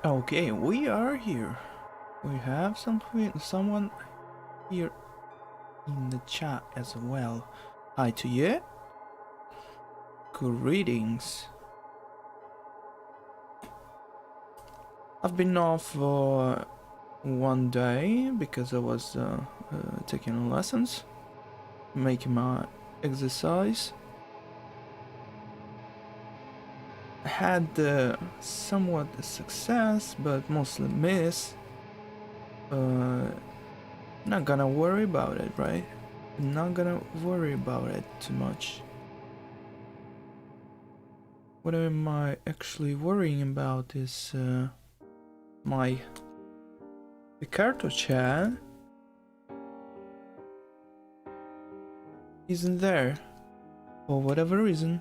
Okay, we are here. We have someone here in the chat as well. Hi to you. Greetings. I've been off for one day because I was taking lessons, making my exercise. I had somewhat success, but mostly miss. Not gonna worry about it, right? Not gonna worry about it too much. What am I actually worrying about is my Picarto chat isn't there for whatever reason.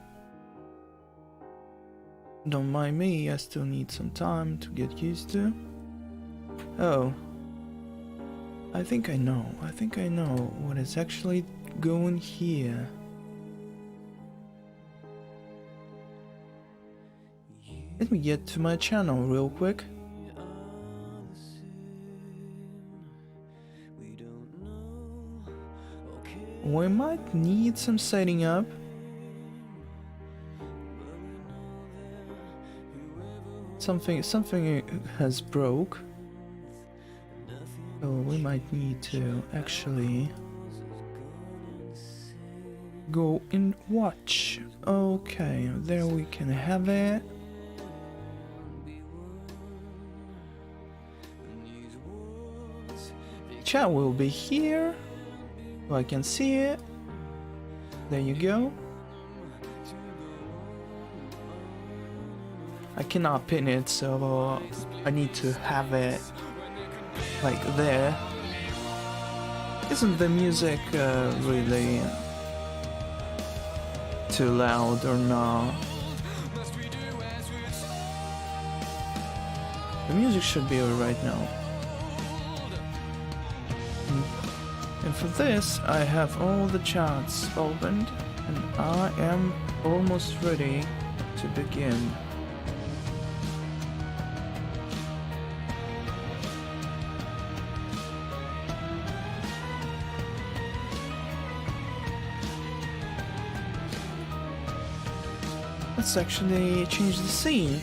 Don't mind me, I still need some time to get used to. Oh, I think I know what is actually going here. Let me get to my channel real quick. We might need some setting up. Something has broke. So we might need to actually go and watch. Okay, there we can have it. Chat will be here. So I can see it. There you go. I cannot pin it, so I need to have it like there. Isn't the music really too loud or not? The music should be alright now. And for this, I have all the chats opened, and I am almost ready to begin. Let's actually change the scene.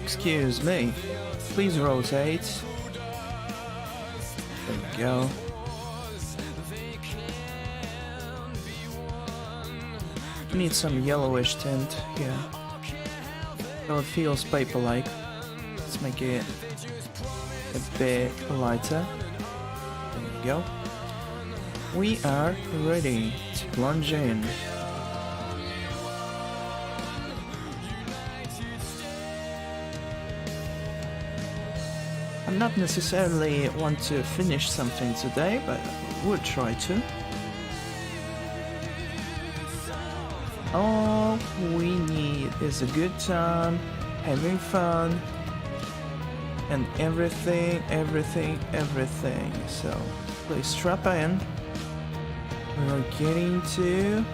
Excuse me, please rotate. There we go. Need some yellowish tint here, so it feels paper-like. Let's make it a bit lighter. There we go. We are ready to plunge in. I'm not necessarily want to finish something today, but I would try to. All we need is a good time, having fun, and everything. So please strap in. We're getting to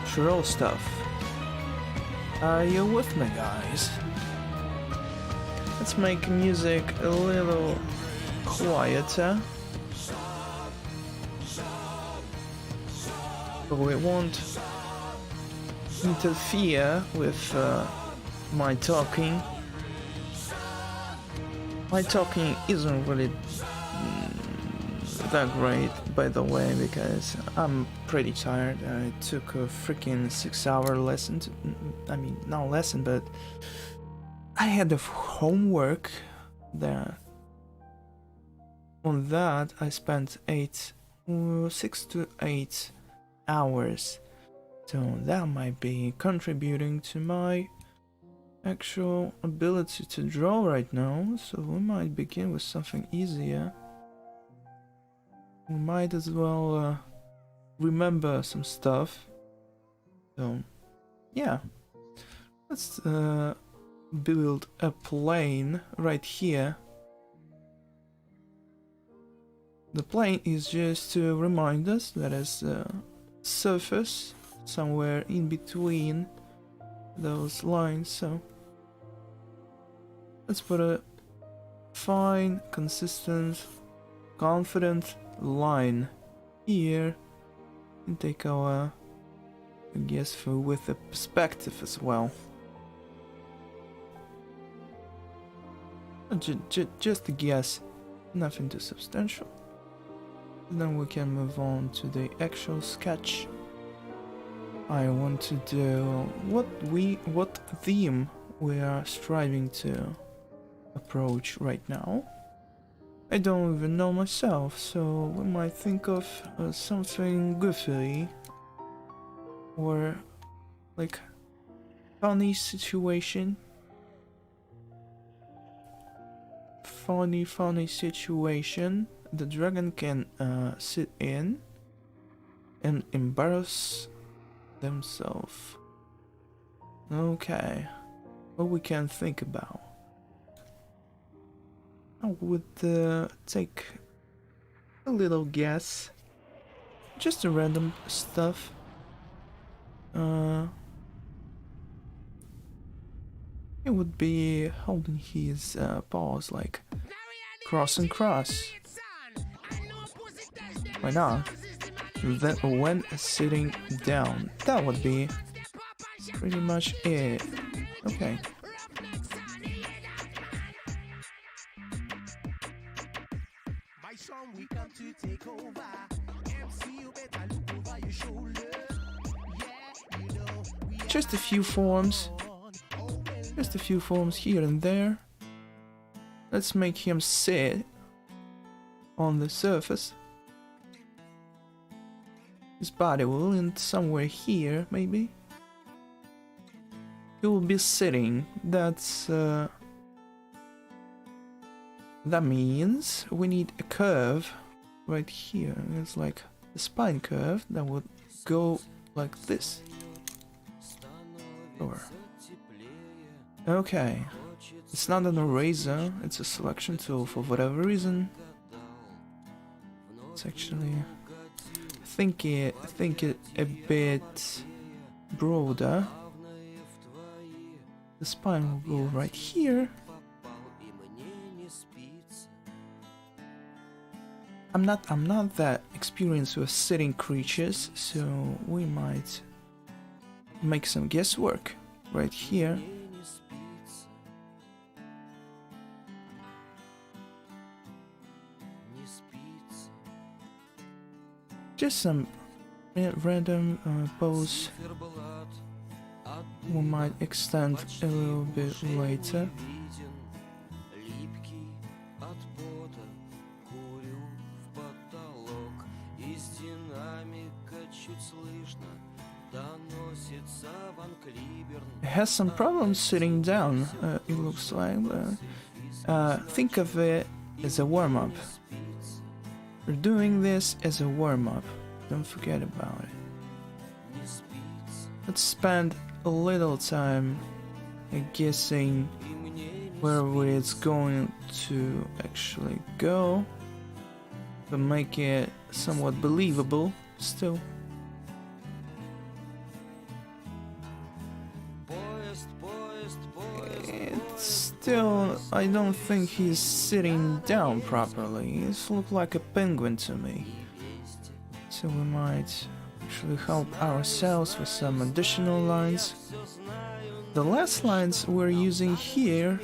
troll stuff. Are you with me, guys? Let's make music a little quieter. But we won't interfere with my talking. My talking isn't really that great, by the way, because I'm pretty tired. I took a freaking 6-hour lesson. I mean, not lesson, but I had the homework there. On that, I spent 6 to 8 hours, so that might be contributing to my actual ability to draw right now. So we might begin with something easier. We might as well remember some stuff. So yeah, Let's build a plane right here. The plane is just to remind us that is a surface somewhere in between those lines, so let's put a fine, consistent, confident line here and take our, I guess, with the perspective as well. Just a guess, nothing too substantial. Then we can move on to the actual sketch. I want to do what theme we are striving to approach right now. I don't even know myself, so we might think of something goofy or like funny situation. Funny situation the dragon can sit in and embarrass themselves. Okay, what we can think about. I would take a little guess, just a random stuff. It would be holding his paws like cross and cross. Why not? Then when sitting down, that would be pretty much it. Okay. Just a few forms. Just a few forms here and there. Let's make him sit on the surface. His body will end somewhere here, maybe. He will be sitting. That's that means we need a curve right here. It's like a spine curve that would go like this. Or okay. It's not an eraser, it's a selection tool for whatever reason. It's actually think it a bit broader. The spine will go right here. I'm not that experienced with sitting creatures, so we might make some guesswork right here. Just some random pose we might extend a little bit later. It has some problems sitting down, it looks like, but think of it as a warm-up. We're doing this as a warm-up, don't forget about it. Let's spend a little time guessing where it's going to actually go, but make it somewhat believable still. Still, I don't think he's sitting down properly. It looks like a penguin to me. So we might actually help ourselves with some additional lines. The less lines we're using here,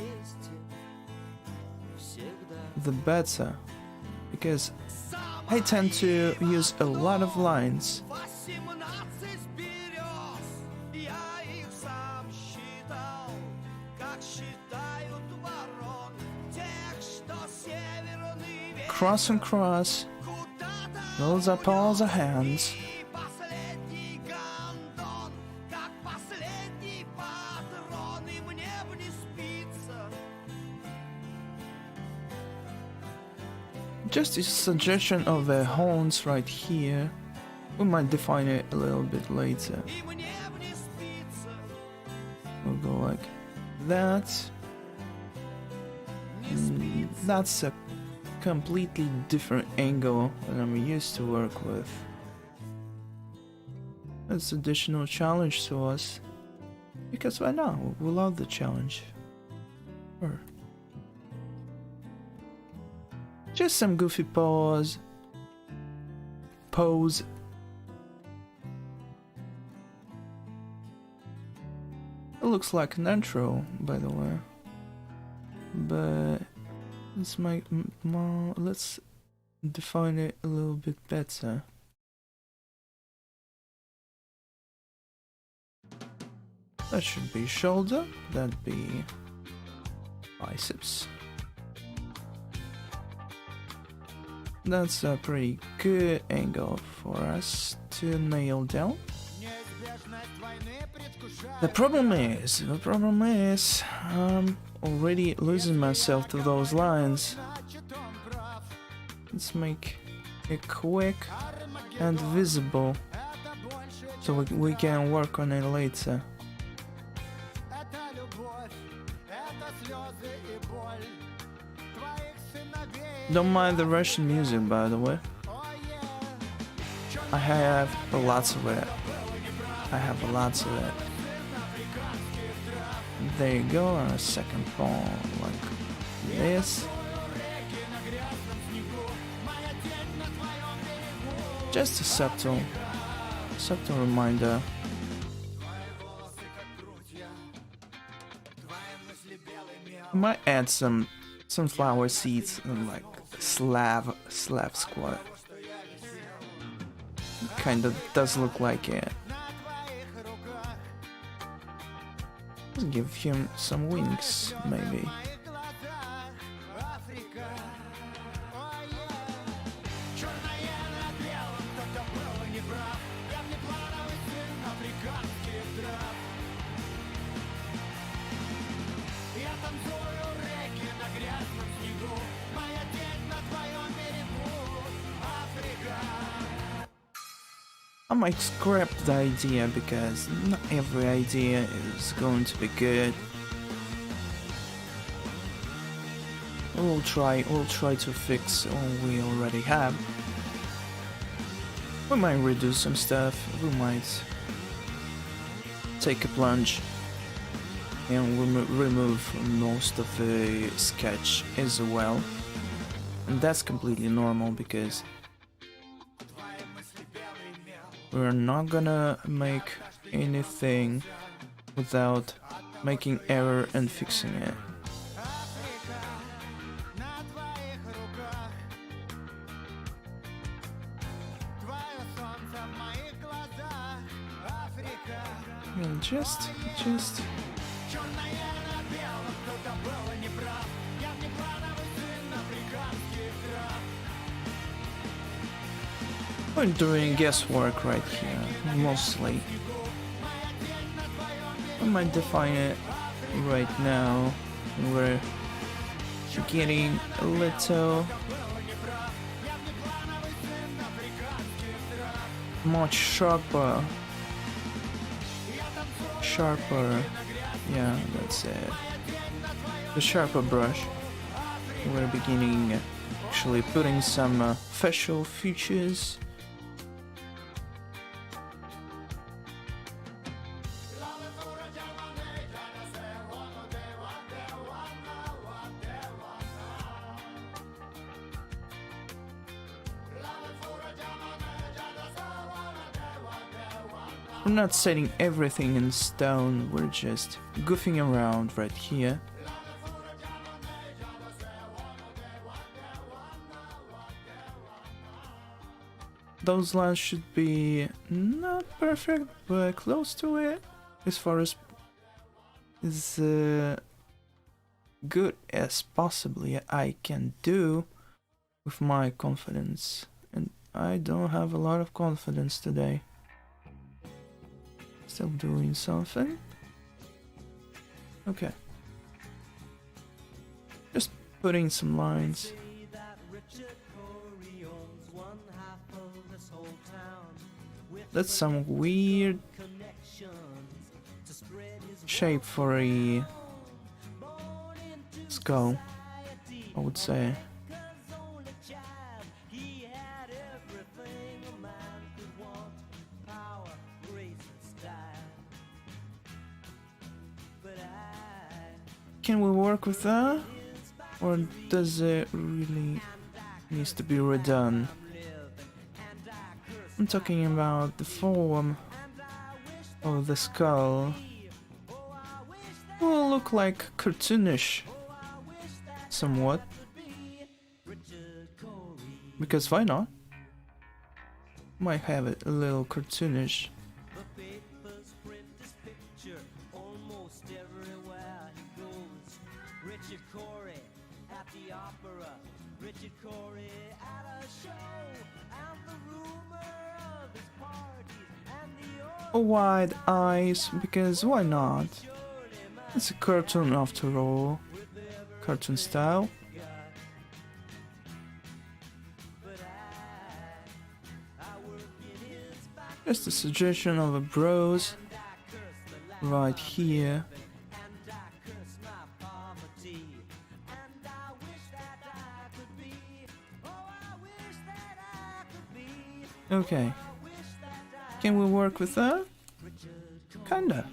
the better. Because I tend to use a lot of lines. Cross and cross, those are paws or hands. Just a suggestion of the horns right here. We might define it a little bit later. We'll go like that. That's a completely different angle than I'm used to work with. That's additional challenge to us. Because why not? We love the challenge. Sure. Just some goofy pose. It looks like an intro, by the way. But let's define it a little bit better. That should be shoulder, that'd be biceps. That's a pretty good angle for us to nail down. The problem is, I'm already losing myself to those lines. Let's make it quick and visible, so we can work on it later. Don't mind the Russian music, by the way. I have lots of it. There you go, on a second phone like this. Just a subtle reminder. I might add some sunflower seeds and like Slav squat. Kinda does look like it. Let's give him some wings, maybe. I might scrap the idea because not every idea is going to be good. We'll try to fix what we already have. We might redo some stuff, we might take a plunge and remove most of the sketch as well. And that's completely normal because we're not gonna make anything without making error and fixing it. And just we're doing guesswork right here, mostly. I might define it right now. We're getting a little much sharper. Yeah, that's it. The sharper brush. We're beginning actually putting some facial features. We're not setting everything in stone, we're just goofing around right here. Those lines should be not perfect, but close to it, as far as good as possibly I can do with my confidence. And I don't have a lot of confidence today. Still doing something. Okay. Just putting some lines. That's some weird shape for a skull, I would say. Can we work with that? Or does it really needs to be redone? I'm talking about the form of the skull. Will look like cartoonish somewhat. Because why not? Might have it a little cartoonish. Wide eyes, because why not? It's a cartoon after all. Cartoon style. Just a suggestion of a bros right here. Okay. Can we work with that? Kinda.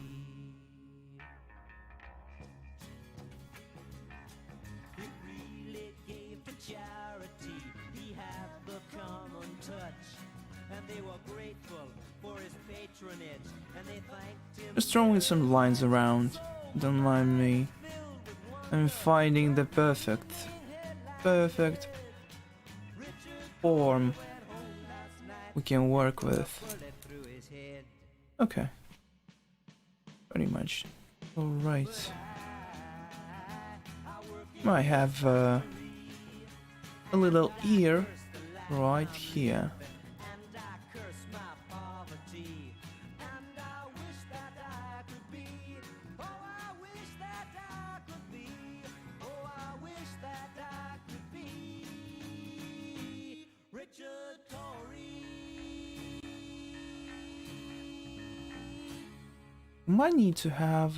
Just throwing some lines around. Don't mind me. I'm finding the perfect form we can work with. Okay. Pretty much. Alright. I have a little ear right here. Might need to have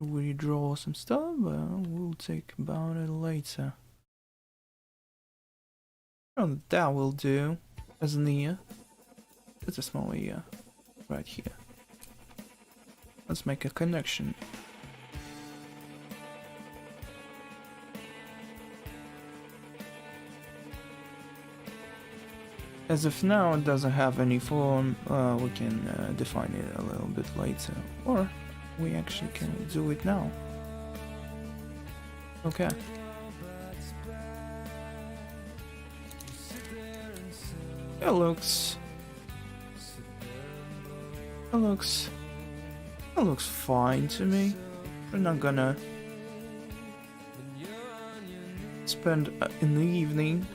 redraw some stuff, but we'll think about it later. Oh, that will do as an ear. It's a small ear right here. Let's make a connection. As of now, it doesn't have any form. We can define it a little bit later, or we actually can do it now. Okay. It looks fine to me. We're not gonna spend in the evening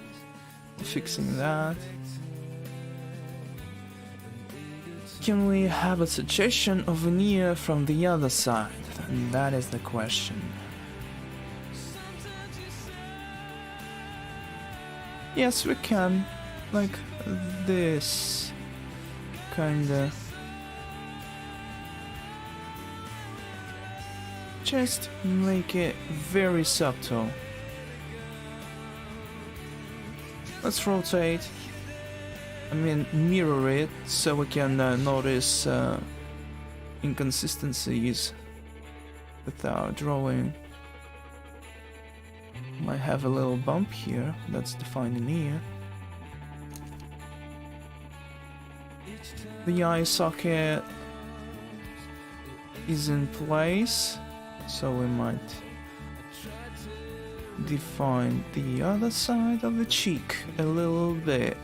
fixing that. Can we have a suggestion of an ear from the other side? And that is the question. Yes, we can. Like this. Kinda. Just make it very subtle. Let's rotate. I mean, mirror it so we can notice inconsistencies with our drawing. Might have a little bump here that's defined in here. The eye socket is in place, so we might define the other side of the cheek a little bit.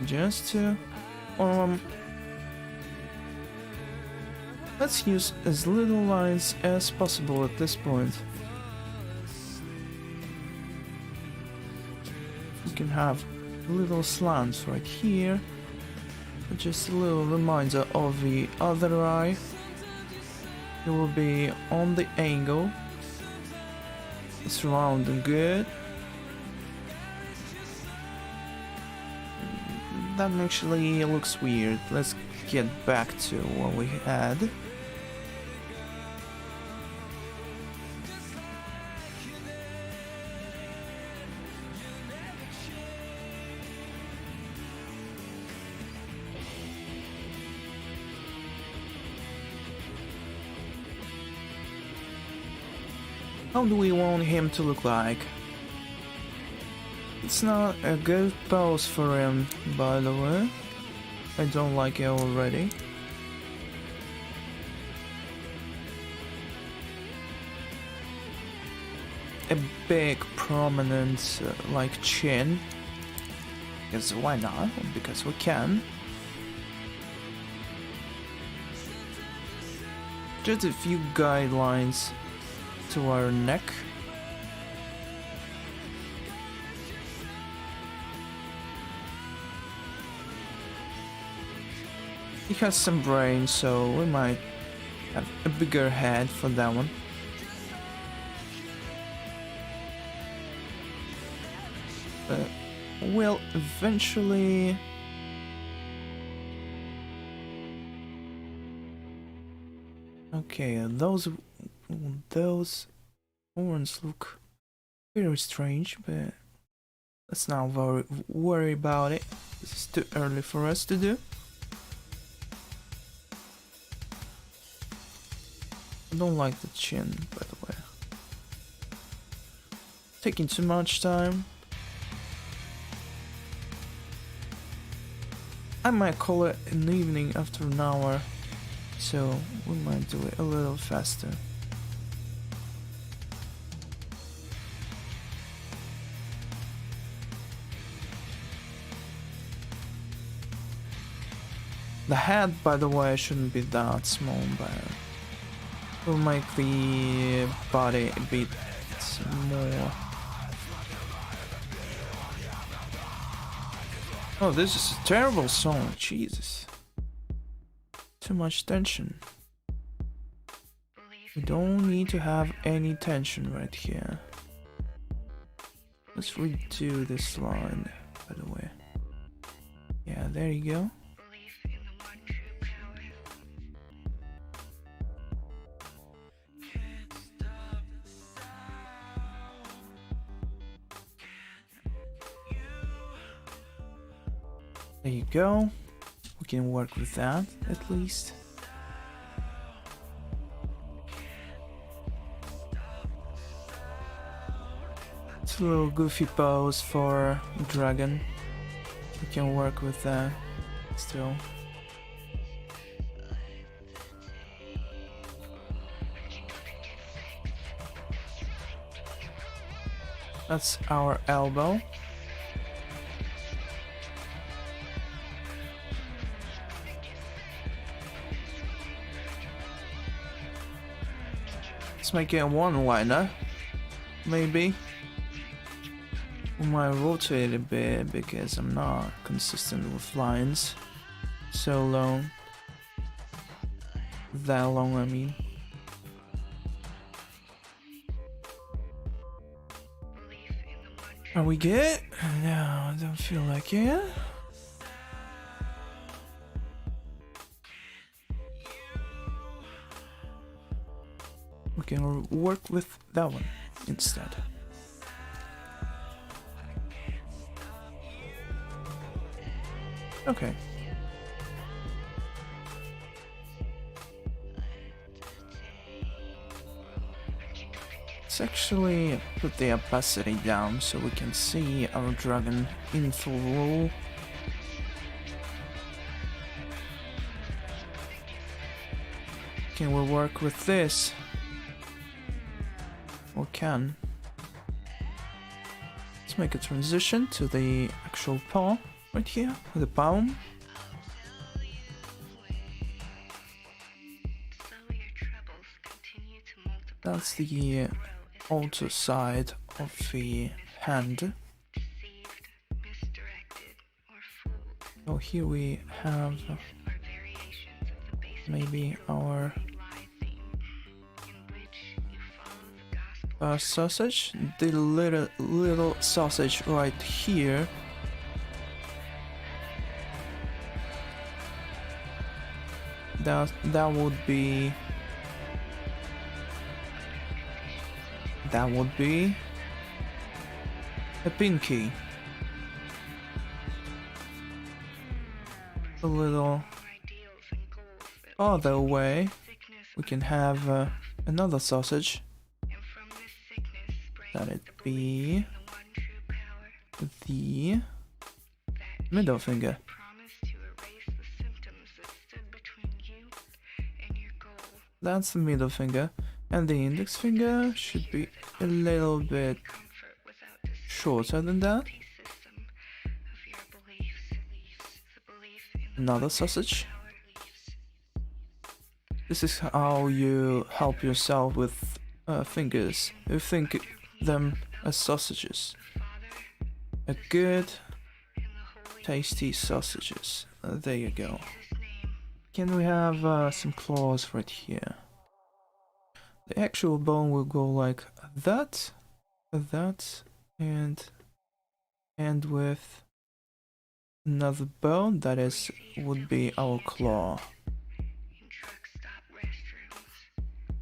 Just to, let's use as little lines as possible at this point. We can have little slants right here, just a little reminder of the other eye. It will be on the angle. It's round and good. That actually looks weird. Let's get back to what we had. How do we want him to look like? It's not a good pose for him, by the way. I don't like it already. A big, prominent, like chin. Because why not? Because we can. Just a few guidelines to our neck. He has some brain, so we might have a bigger head for that one. But we'll eventually... Okay, those horns look very strange, but let's not worry about it. This is too early for us to do. I don't like the chin, by the way. Taking too much time. I might call it an evening after an hour, so we might do it a little faster. The head, by the way, shouldn't be that small, but we'll make the body a bit more. Oh, this is a terrible song, Jesus. Too much tension. We don't need to have any tension right here. Let's redo this line, by the way. Yeah, there you go. There you go. We can work with that, at least. It's a little goofy pose for dragon. We can work with that still. That's our elbow. Let's make it a one-liner, maybe. We might rotate a bit because I'm not consistent with lines so long. That long, I mean. Are we good? No, I don't feel like it. We can work with that one instead. Okay. Let's actually put the opacity down so we can see our dragon in full roll. Can we work with this? Or can? Let's make a transition to the actual paw right here with the palm. That's the alto side of the hand. So here we have maybe our sausage, the little sausage right here. that would be a pinky. A little other way, we can have another sausage. That it be the middle finger. That's the middle finger, and the index finger should be a little bit shorter than that. Another sausage. This is how you help yourself with fingers. You think them as sausages. A good, tasty sausages. There you go. Can we have some claws right here? The actual bone will go like that, and with another bone that would be our claw.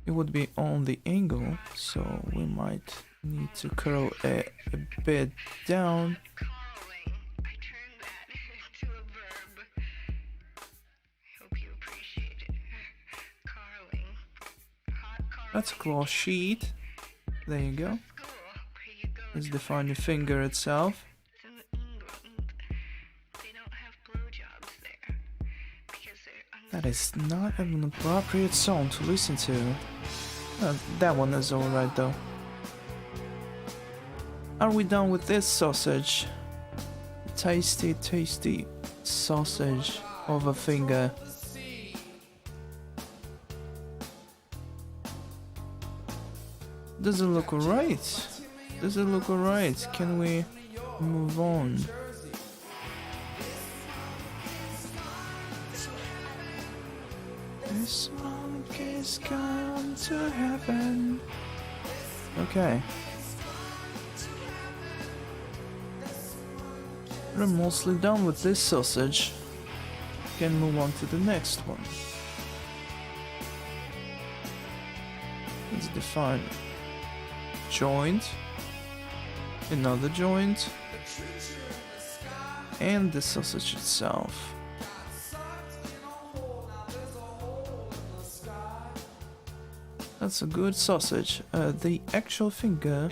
It would be on the angle, so we might need to curl it a bit down. That's a claw sheet. There you go. Let's define the finger itself. That is not an appropriate song to listen to. That one is alright though. Are we done with this sausage? Tasty, tasty sausage of a finger. Does it look alright? Does it look alright? Can we move on? This monkey's gone to heaven. Okay. We're mostly done with this sausage. Can move on to the next one. Let's define joint, another joint, and the sausage itself. That's a good sausage. The actual finger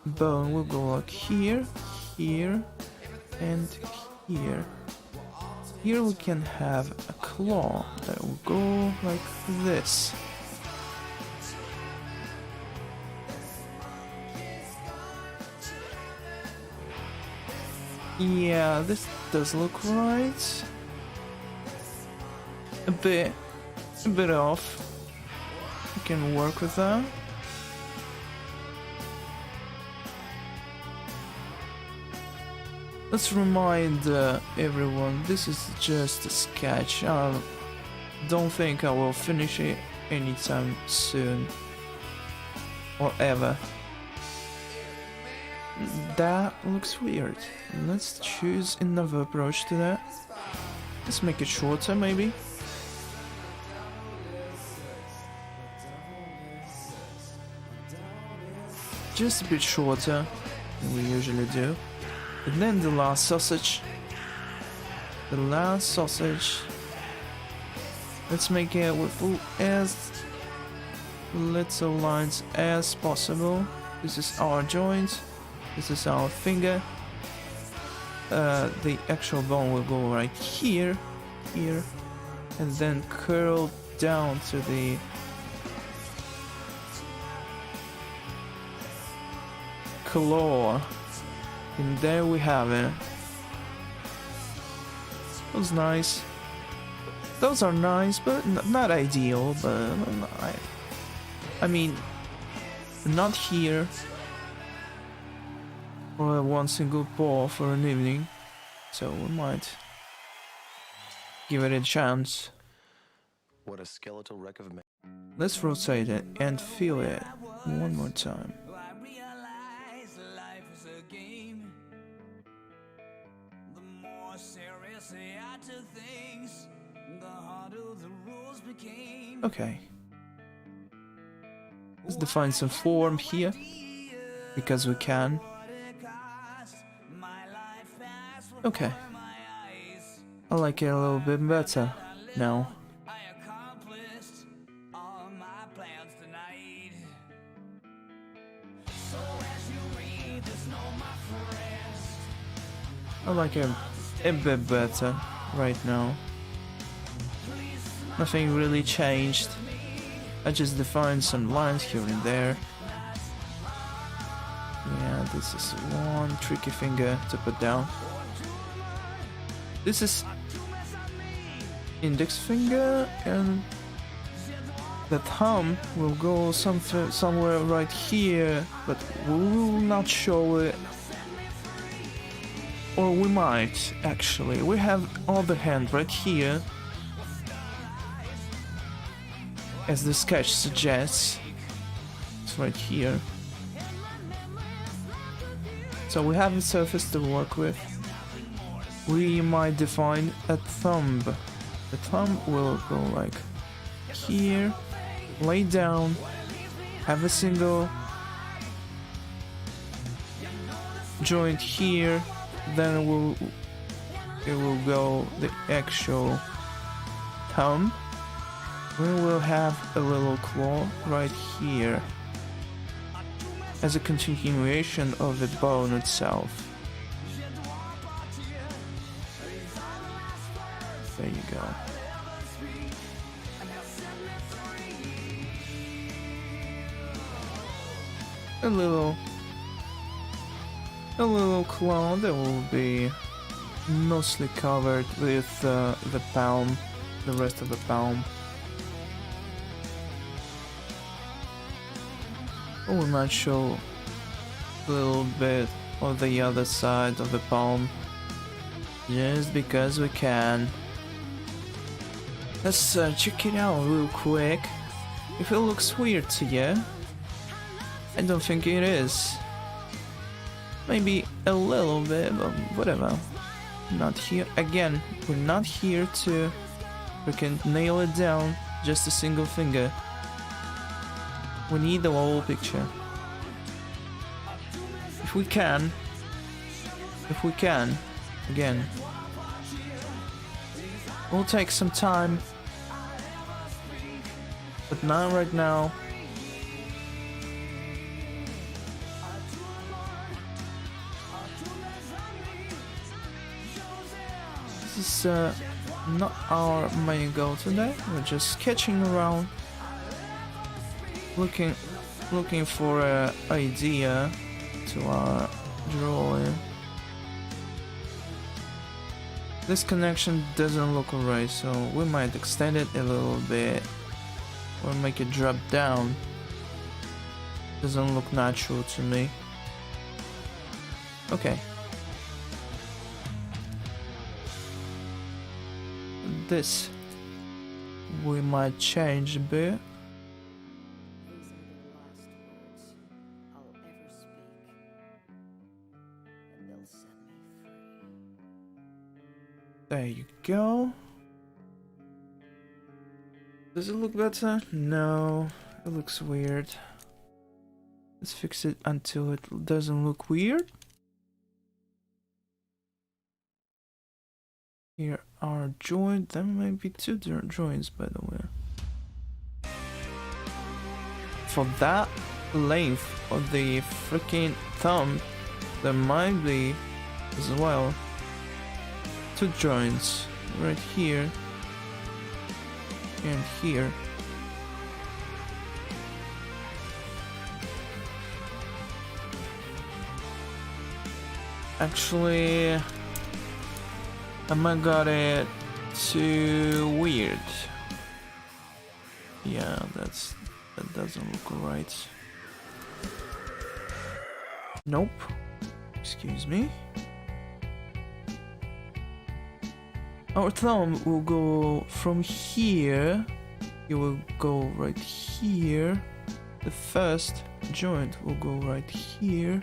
bone will go like here, here, and here. Here we can have a claw that will go like this. Yeah, this does look right. A bit off. We can work with that. Let's remind everyone, this is just a sketch. I don't think I will finish it anytime soon. Or ever. That looks weird. Let's choose another approach to that. Let's make it shorter, maybe. Just a bit shorter than we usually do. And then the last sausage. The last sausage. Let's make it with as little lines as possible. This is our joint. This is our finger. The actual bone will go right here, here, and then curl down to the claw. And there we have it. Those nice. Those are nice, but not ideal. But I mean, not here. Or one single paw for an evening, so we might give it a chance. What a skeletal wreck of man. Let's rotate it and feel it one more time. I realize life is a game. The more seriously I took things, the harder Okay. Let's define some form here, because we can. Okay. I like it a little bit better now. I accomplished all my plans tonight. So as you read this note, my friends, I like it a bit better right now. Nothing really changed. I just defined some lines here and there. Yeah, this is one tricky finger to put down. This is index finger, and the thumb will go somewhere right here, but we will not show it. Or we might, actually. We have other hand right here, as the sketch suggests. It's right here. So we have a surface to work with. We might define a thumb. The thumb will go like here, lay down, have a single joint here, then it will go the actual thumb. We will have a little claw right here as a continuation of the bone itself. There you go. A little claw that will be mostly covered with the palm, the rest of the palm. We might show a little bit of the other side of the palm, just because we can. Let's check it out real quick. If it looks weird to you, I don't think it is. Maybe a little bit, but whatever. Not here. Again, we're not here to freaking nail it down, just a single finger. We need the whole picture. If we can, again, we'll take some time, but not right now. This is not our main goal today. We're just sketching around, looking for an idea to our drawing. This connection doesn't look alright, so we might extend it a little bit or make it drop down. Doesn't look natural to me. Okay. This we might change a bit. These are the last words I'll ever speak, and they'll set me free. There you go. Does it look better? No, it looks weird. Let's fix it until it doesn't look weird. Here are joint. There might be two joints, by the way. For that length of the freaking thumb, there might be as well two joints right here and here. Actually, I might got it too weird. Yeah, that doesn't look right. Nope. Excuse me. Our thumb will go from here. It will go right here. The first joint will go right here.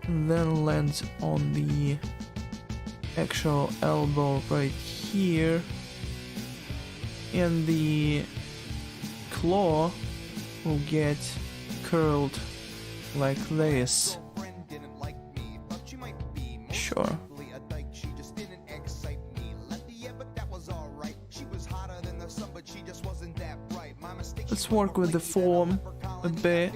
And then lands on the actual elbow right here. and the claw will get curled like this. Sure. Let's work with the form a bit.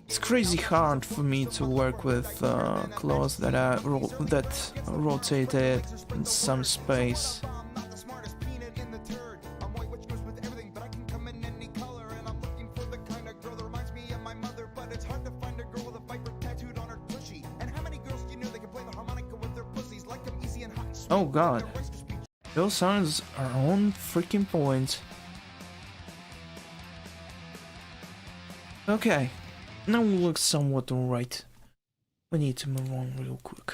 It's crazy hard for me to work with claws that are rotated in some space. Oh god, those sounds are on freaking point. Okay, now we look somewhat alright. We need to move on real quick.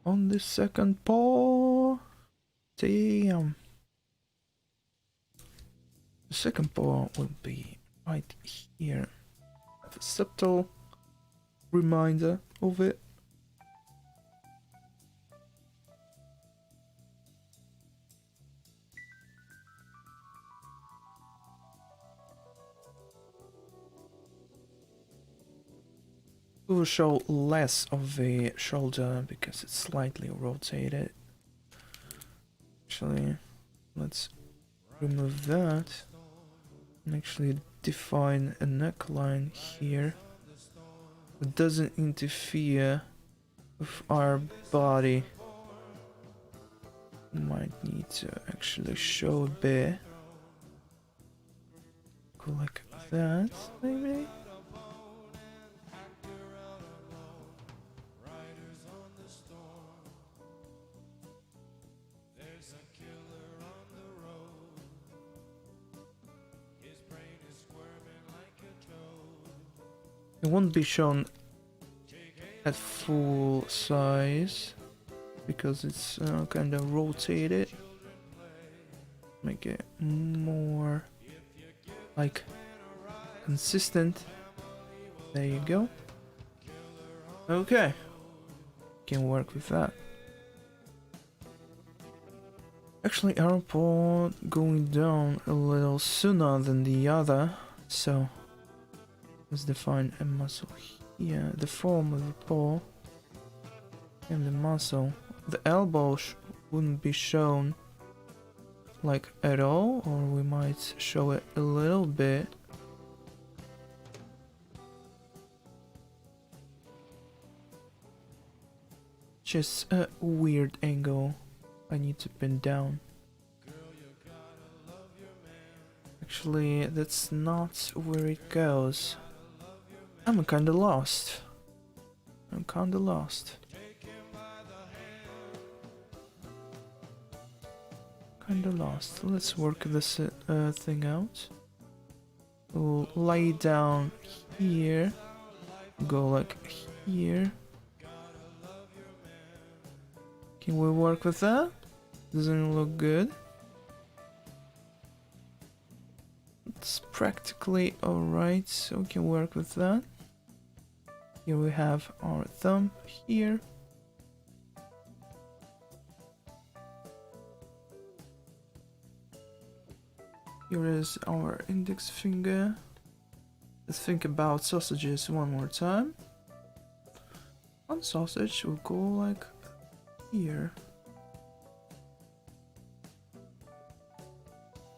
On the second paw, damn. The second paw will be right here. Have a subtle reminder of it. We will show less of the shoulder because it's slightly rotated. Actually, let's remove that and actually define a neckline here. It doesn't interfere with our body. Might need to actually show a bit. Go like that, maybe? It won't be shown at full size because it's kind of rotated. Make it more like consistent. There you go. Okay, can work with that. Actually, our paw going down a little sooner than the other, so let's define a muscle here. The form of the paw and the muscle. The elbow wouldn't be shown like at all, or we might show it a little bit. Just a weird angle I need to pin down. Actually, that's not where it goes. I'm kinda lost. Let's work this thing out. We'll lay down here. Go like here. Can we work with that? Doesn't it look good? It's practically alright, so we can work with that. Here we have our thumb here. Here is our index finger. Let's think about sausages one more time. One sausage will go like here.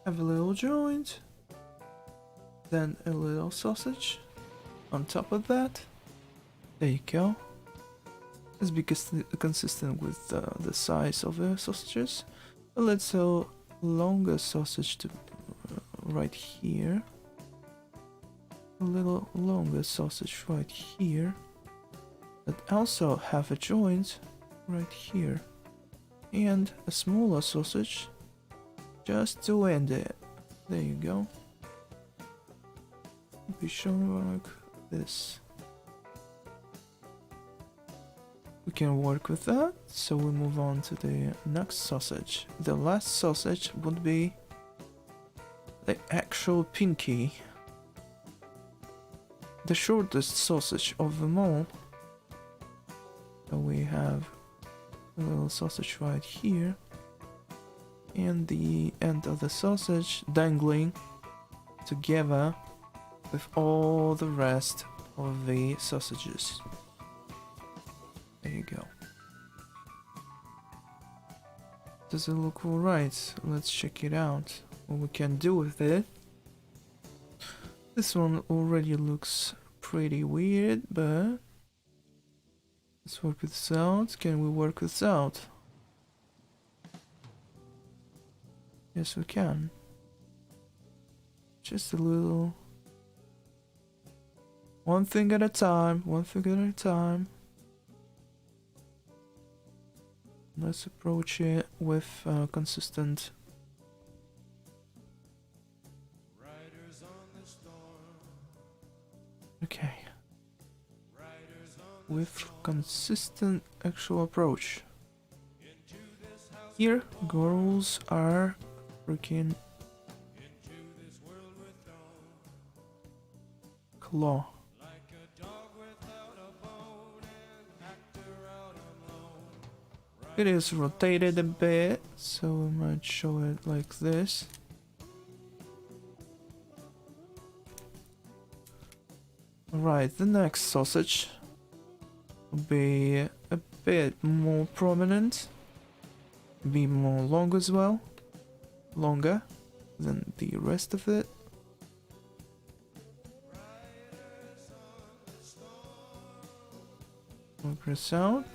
Have a little joint. Then a little sausage on top of that. There you go. Let's be consistent with the size of the sausages. Let's a longer sausage to right here. A little longer sausage right here. But also have a joint right here. And a smaller sausage just to end it. There you go. Be shown like this. We can work with that, so we move on to the next sausage. The last sausage would be the actual pinky. the shortest sausage of them all. So we have a little sausage right here, and the end of the sausage dangling together with all the rest of the sausages. There you go. Does it look alright? Let's check it out. What we can do with it. This one already looks pretty weird, but let's work this out. Can we work this out? Yes, we can. Just a little. One thing at a time, one thing at a time. Let's approach it with consistent. Okay. With consistent actual approach. Here, girls are freaking claw. It is rotated a bit, so we might show it like this. Alright, the next sausage will be a bit more prominent, be more long as well, longer than the rest of it. Work this out.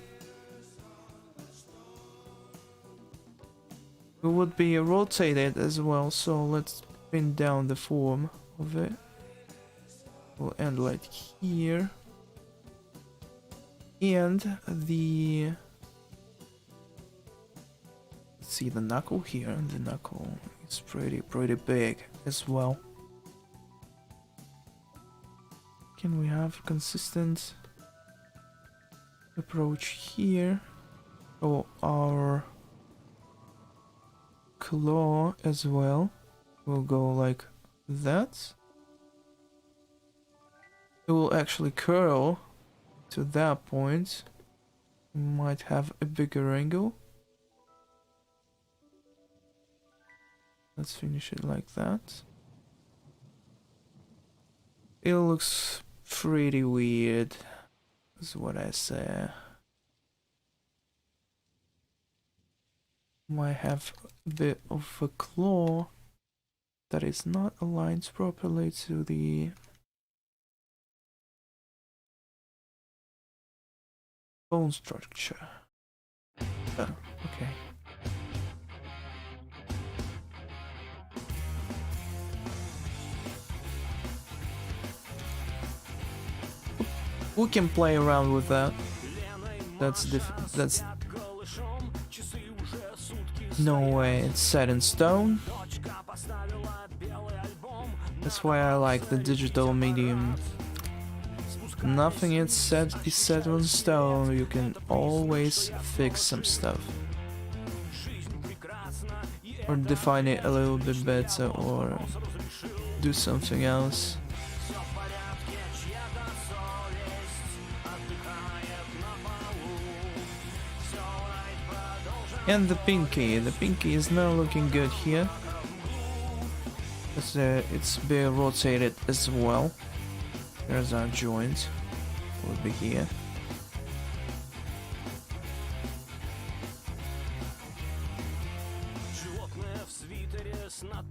It would be rotated as well, so let's pin down the form of it. We'll end like here. And the... Let's see the knuckle here, and the knuckle is pretty big as well. Can we have consistent approach here? Oh, our claw as well will go like that. It will actually curl to that point. We might have a bigger angle. Let's finish it like that. It looks pretty weird, is what I say. Might have a bit of a claw that is not aligned properly to the bone structure. Oh, okay. We can play around with that. That's no way it's set in stone. That's why I like the digital medium. Nothing is set in stone. You can always fix some stuff, or define it a little bit better, or do something else. And the pinky is now looking good here. It's being rotated as well. There's our joint, will be here.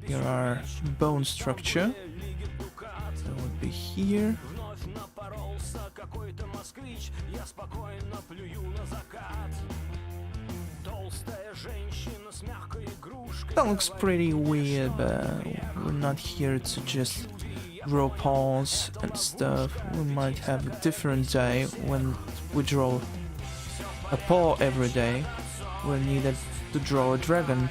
Here are bone structure. That would be here. That looks pretty weird, but we're not here to just draw paws and stuff. We might have a different day when we draw a paw every day. We're needed to draw a dragon.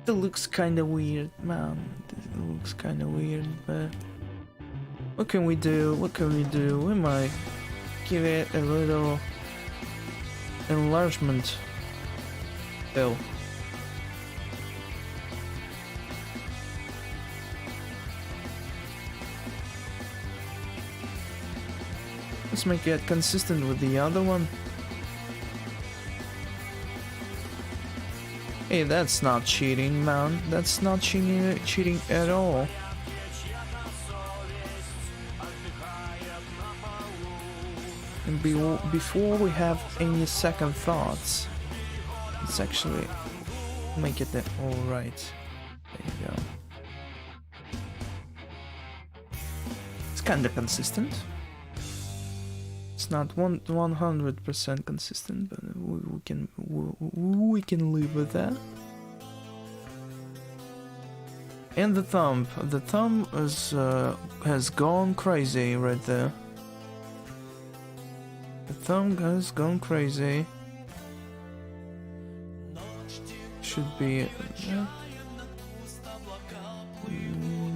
It looks kinda weird, man. It looks kinda weird, but What can we do? What can we do? We might give it a little enlargement bill. Let's make it consistent with the other one. Hey, that's not cheating, man. That's not cheating at all. And before we have any second thoughts, let's actually make it alright. There you go. It's kinda consistent. It's not 100% consistent, but we can live with that. And the thumb has gone crazy right there. The thumb has gone crazy. Should be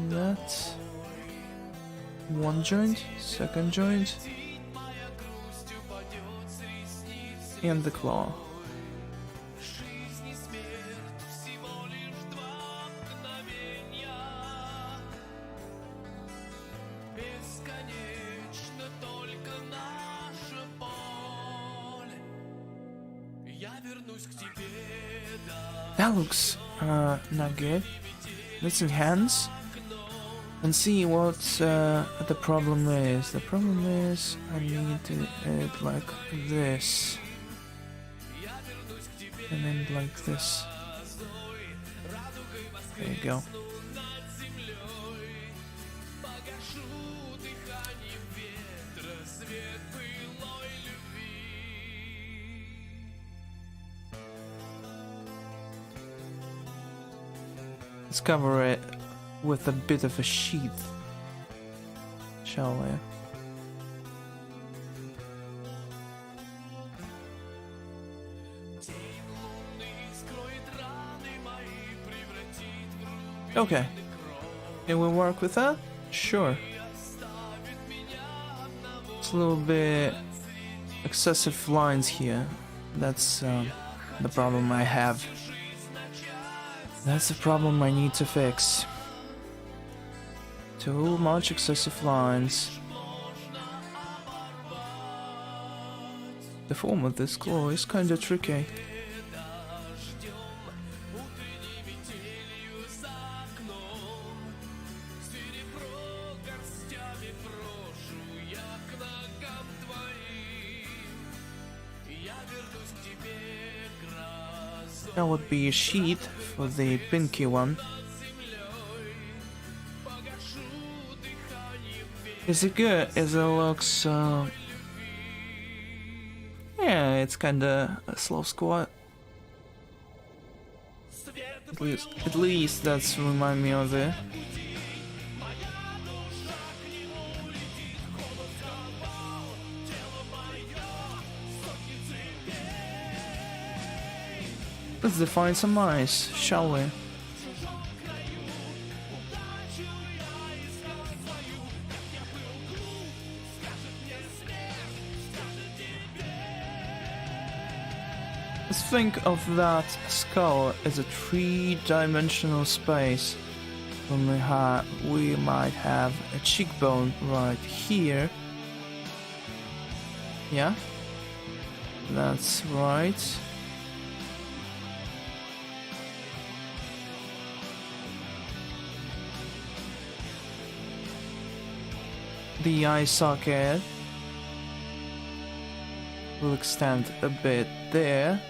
that one joint, second joint. And the claw. That looks not good. Let's enhance and see what the problem is. The problem is I need it like this. And then like this. There you go. Let's cover it with a bit of a sheath, shall we? Okay. Can we work with that? Sure. It's a little bit excessive lines here. That's the problem I have. That's the problem I need to fix. Too much excessive lines. The form of this claw is kinda tricky. That would be a sheath for the pinky one. Is it good? Is it looks yeah, it's kinda a slow squat. At least that's remind me of it. Let's define some eyes, shall we? Let's think of that skull as a three-dimensional space. When we might have a cheekbone right here. Yeah, that's right. The eye socket will extend a bit there.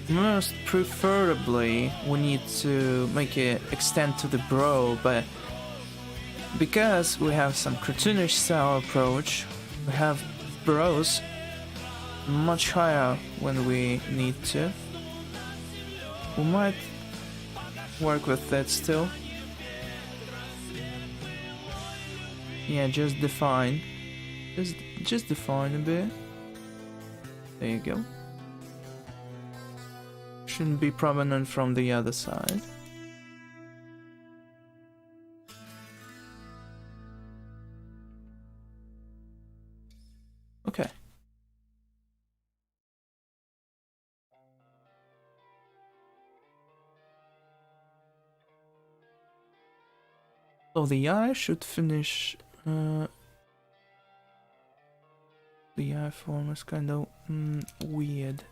Most preferably we need to make it extend to the brow, but because we have some cartoonish style approach, we have brows much higher when we need to. We might work with that still. Yeah, just define. Just define a bit. There you go. Shouldn't be prominent from the other side. So the eye should finish. The eye form is kind of weird.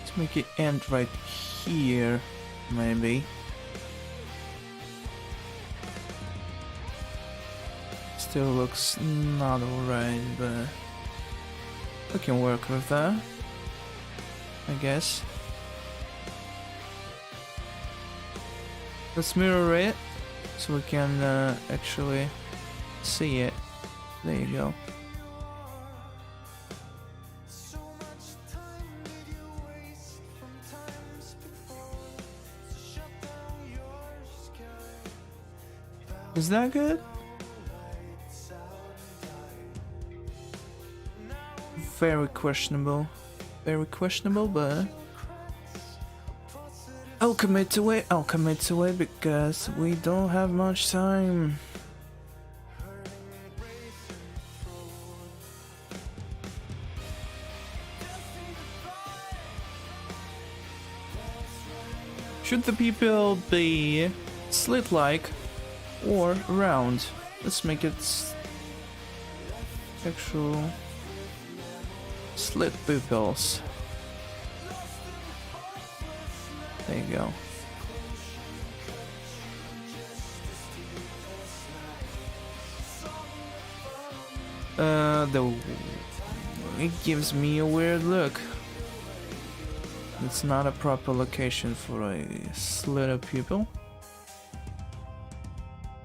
Let's make it end right here, maybe. Still looks not alright, but we can work with that, I guess. Let's mirror it so we can actually see it. There you go. Is that good? Very questionable. Very questionable, but I'll commit to it. I'll commit to it because we don't have much time. Should the pupil be slit-like or round? Let's make it actual slit pupils. There you go. It gives me a weird look. It's not a proper location for a slit pupil.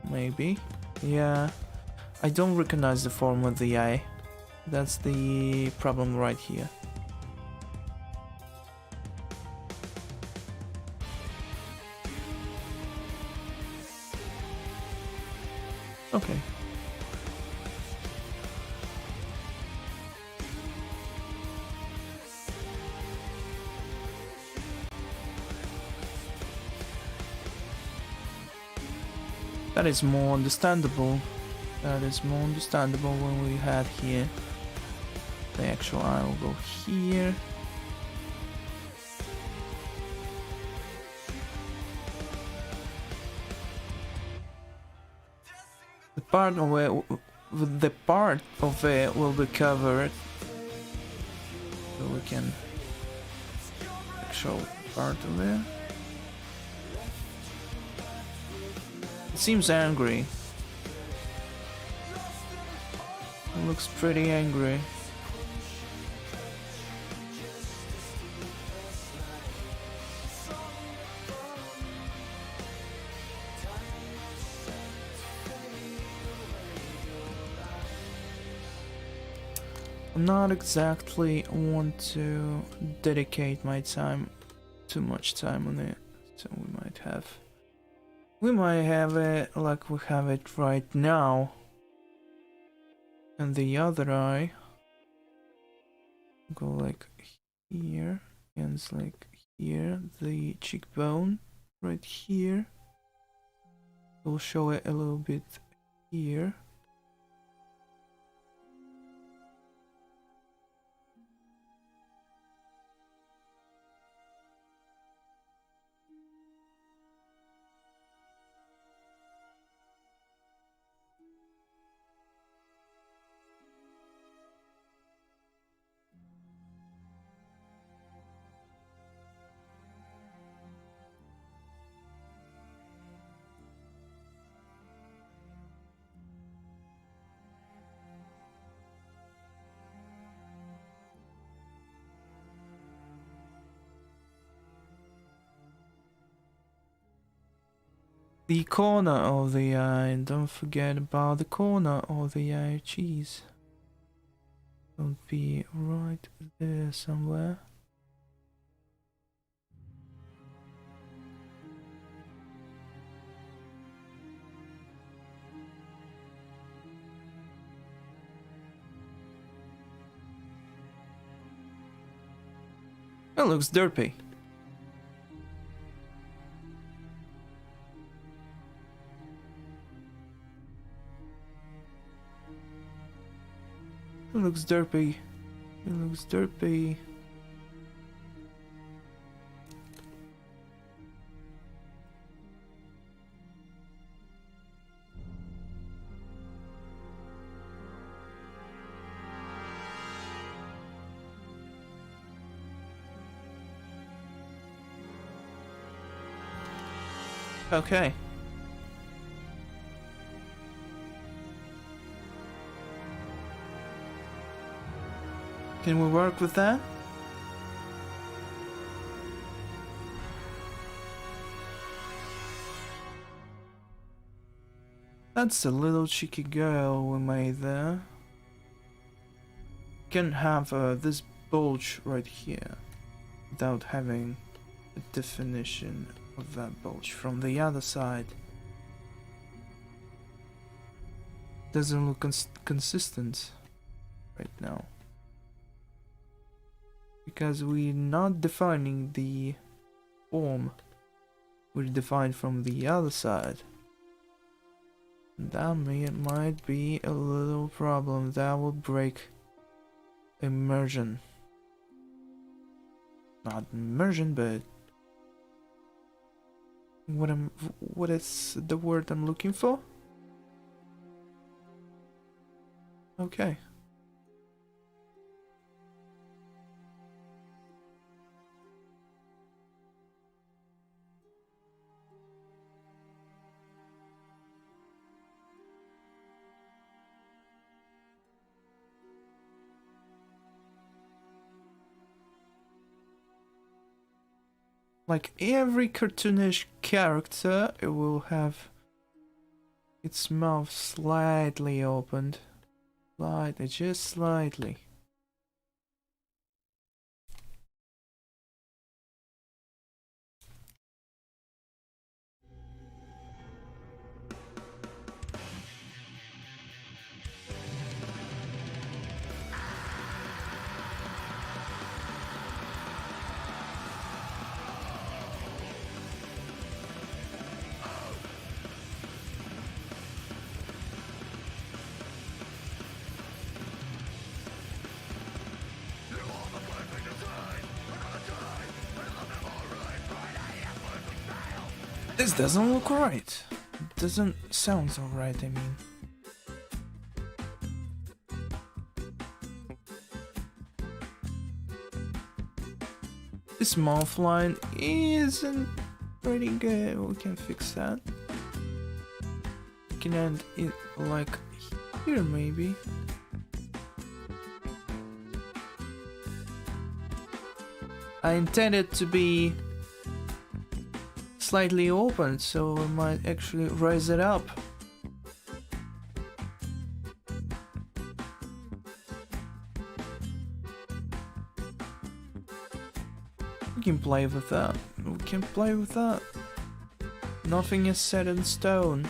Maybe. Yeah. I don't recognize the form of the eye. That's the problem right here. Okay. That is more understandable. That is more understandable when we had here. The actual eye will go here. The part of it will be covered, so we can show part of it. It seems angry. It looks pretty angry. Not exactly want to dedicate my time, too much time on it, so we might have it like we have it right now. And the other eye go like here, ends like here, the cheekbone right here. We'll show it a little bit here. The corner of the eye, don't forget about the corner of the eye, cheese. Don't be right there somewhere. That looks derpy. looks derpy. It looks derpy. Okay. Can we work with that? That's a little cheeky girl we made there. Can have this bulge right here without having a definition of that bulge from the other side. Doesn't look consistent right now because we're not defining the form, we're defined from the other side. That might be a little problem that will break immersion. Not immersion, but what is the word I'm looking for? Okay. Like every cartoonish character, it will have its mouth slightly opened. Slightly, just slightly. This doesn't look right. It doesn't sound so right, I mean. This mouth line isn't pretty good. We can fix that. We can end it like here, maybe. I intended to be slightly open, so I might actually raise it up. We can play with that. We can play with that. Nothing is set in stone.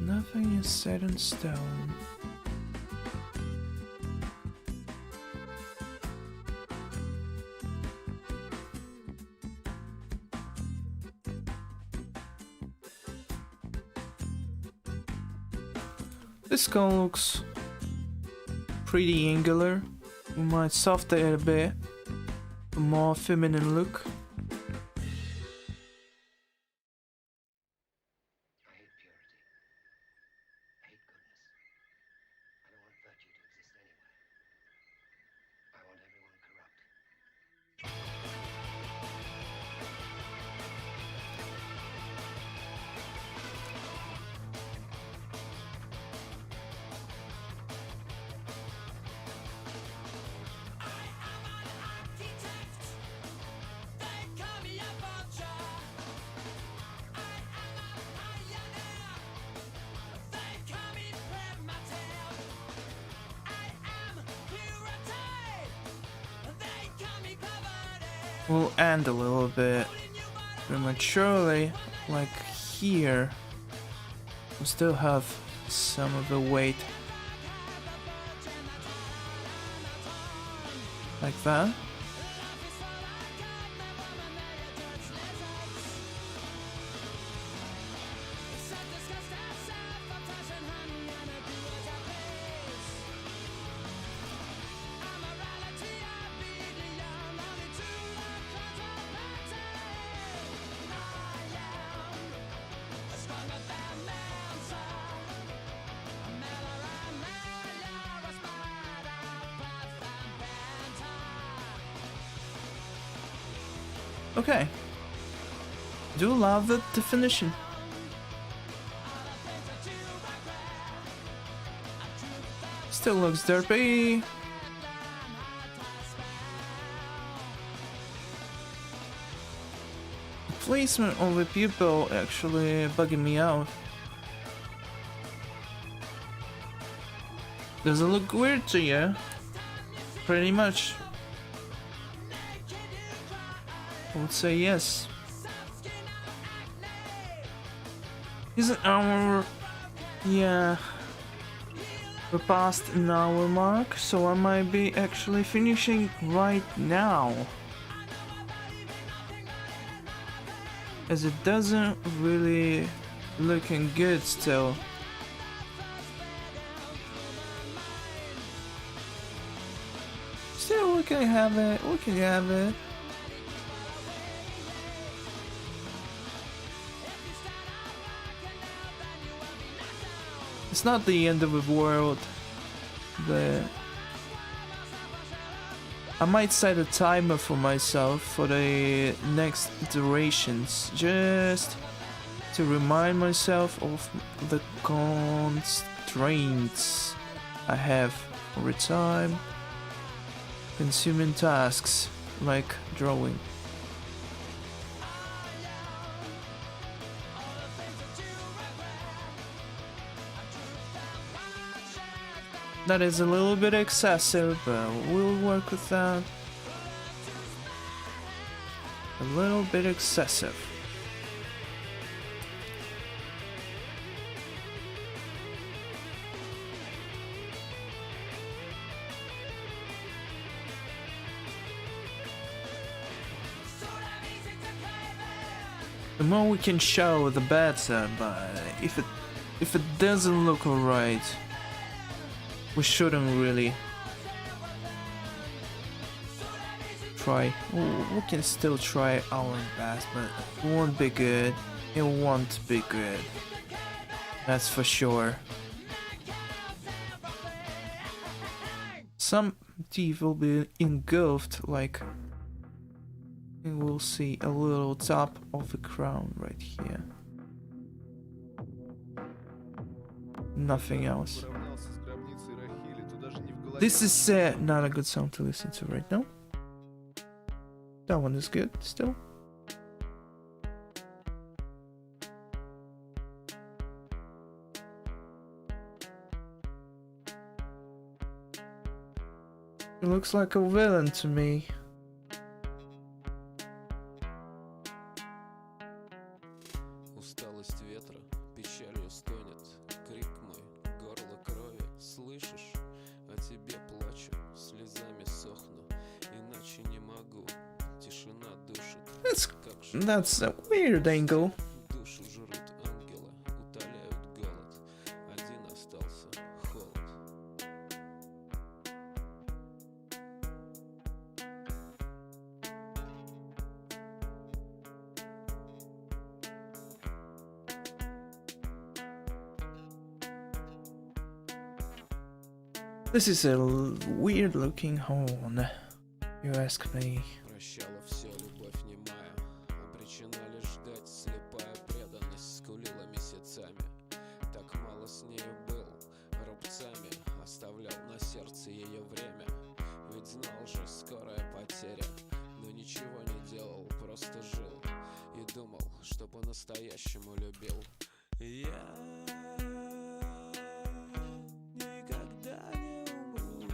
Nothing is set in stone. This skull looks pretty angular. We might soften it a bit, a more feminine look. We'll end a little bit prematurely, like here. We still have some of the weight like that. Okay. Do love the definition. Still looks derpy. The placement of the pupil actually bugging me out. Does it look weird to you? Pretty much. I would say yes. Is an hour? Yeah. We're past an hour mark, so I might be actually finishing right now. As it doesn't really looking good still. Still, we can have it. We can have it. It's not the end of the world. I might set a timer for myself for the next iterations, just to remind myself of the constraints I have over time. Consuming tasks like drawing. That is a little bit excessive, but we'll work with that. A little bit excessive. The more we can show, the better, but if it doesn't look alright, we shouldn't really try. We can still try our best, but it won't be good. It won't be good. That's for sure. Some teeth will be engulfed, like, and we'll see a little top of the crown right here. Nothing else. This is not a good song to listen to right now. That one is good still. It looks like a villain to me. Усталость ветра печалью стонет, крик мой, горло крови, слышишь? О тебе плачу, слезами сохну, иначе не могу, тишина душит. That's a weird angle. Душу жрут ангелы, утоляют голод, один остался холод. This is a weird looking horn, you ask me. Прощала все, любовь немая, обречена лишь ждать, слепая преданность скулила месяцами. Так мало с нею был, рубцами оставлял на сердце ее время. Ведь знал же, скорая потеря, но ничего не делал, просто жил и думал, что по-настоящему любил. Я никогда не умру.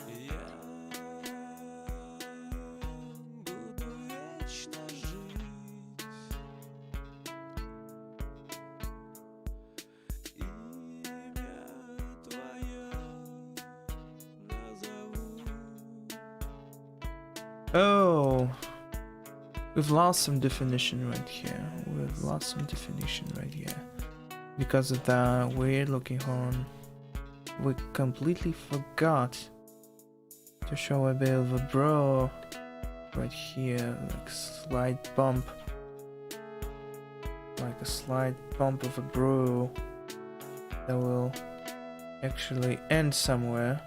Я буду вечно жить. Имя твое Oh, we've lost some definition right here. We've lost some definition right here. Because of that weird looking horn, we completely forgot to show a bit of a bro right here, like a slight bump. Like a slight bump of a bro that will actually end somewhere.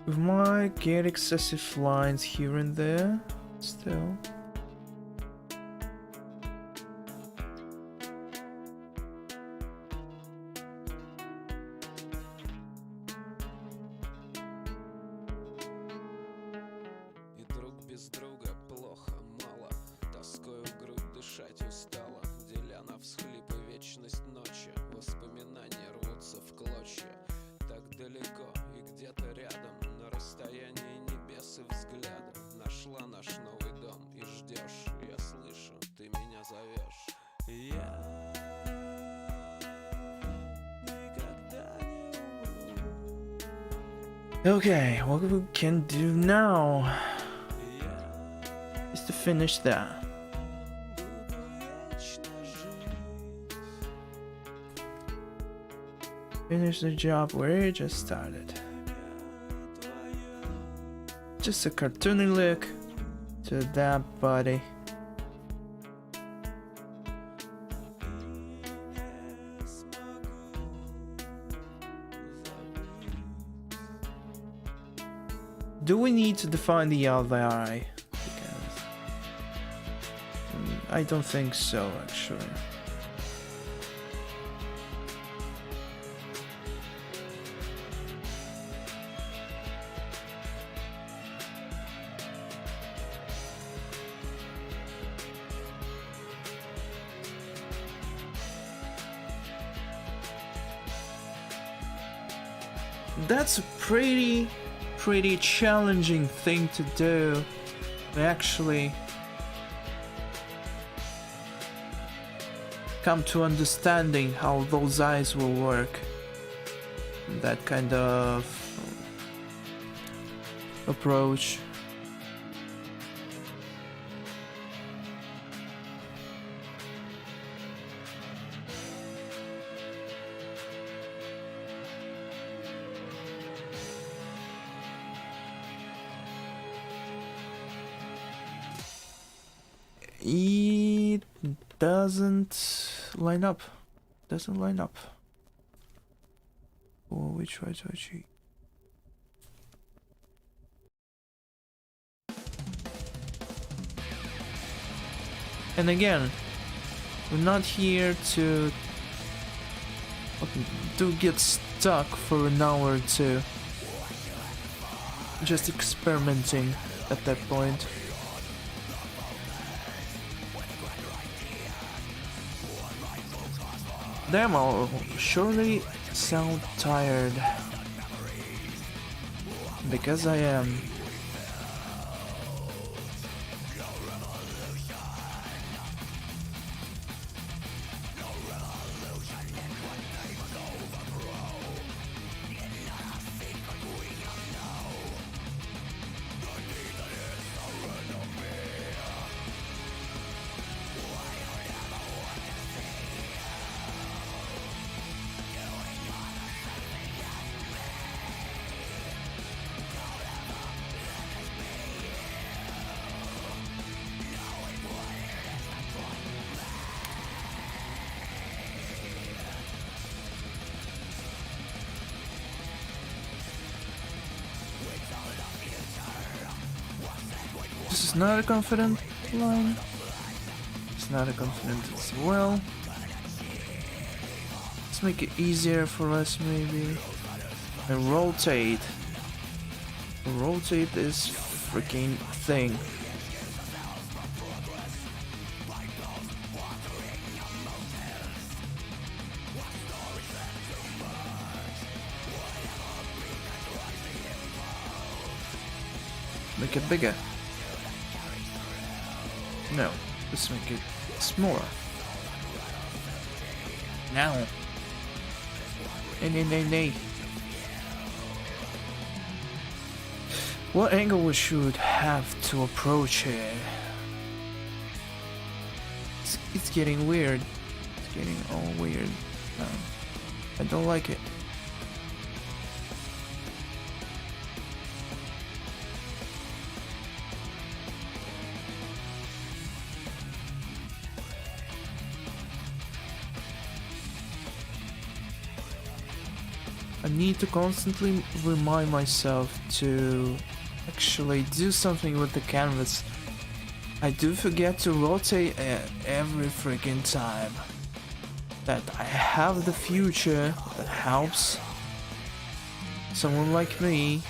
We might get excessive lines here and there, still. И друг без друга плохо, мало. Тоскою в грудь дышать устала, деля на всхлипы вечность ночи. Воспоминания рвутся в клочья. Так далеко и где-то рядом, на расстоянии небес и взглядом. Нашла наш новый дом и ждешь. Я слышу, ты меня зовешь. Я никогда не умру. Okay, what we can do now is to finish that. Finish the job where it just started. Just a cartoony look to that body. Do we need to define the alveoli? Because I don't think so, actually. That's a pretty challenging thing to do. We actually come to understanding how those eyes will work. That kind of approach. It doesn't line up. Doesn't line up. Oh, which way to achieve? And again, we're not here to get stuck for an hour or two. Just experimenting at that point. Damn, I'll surely sound tired. Because I am. This is not a confident line. It's not a confident as well. Let's make it easier for us maybe. And rotate. Rotate this freaking thing. Make it bigger. No, let's make it smaller. Now. Nay. What angle we should have to approach it? It's getting weird. It's getting all weird. I don't like it. I need to constantly remind myself to actually do something with the canvas. I do forget to rotate it every freaking time. That I have the future that helps someone like me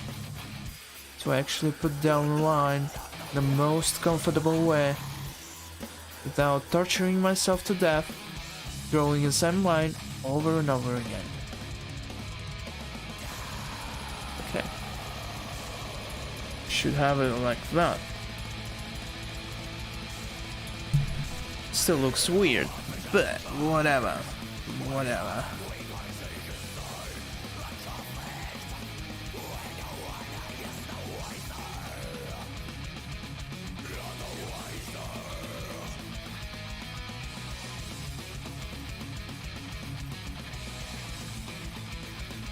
to actually put down the line the most comfortable way without torturing myself to death, drawing the same line over and over again. Okay. Should have it like that. Still looks weird, but whatever.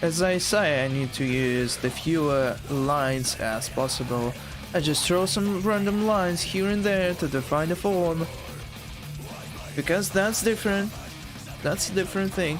As I say, I need to use the fewer lines as possible. I just throw some random lines here and there to define the form. Because that's different. That's a different thing.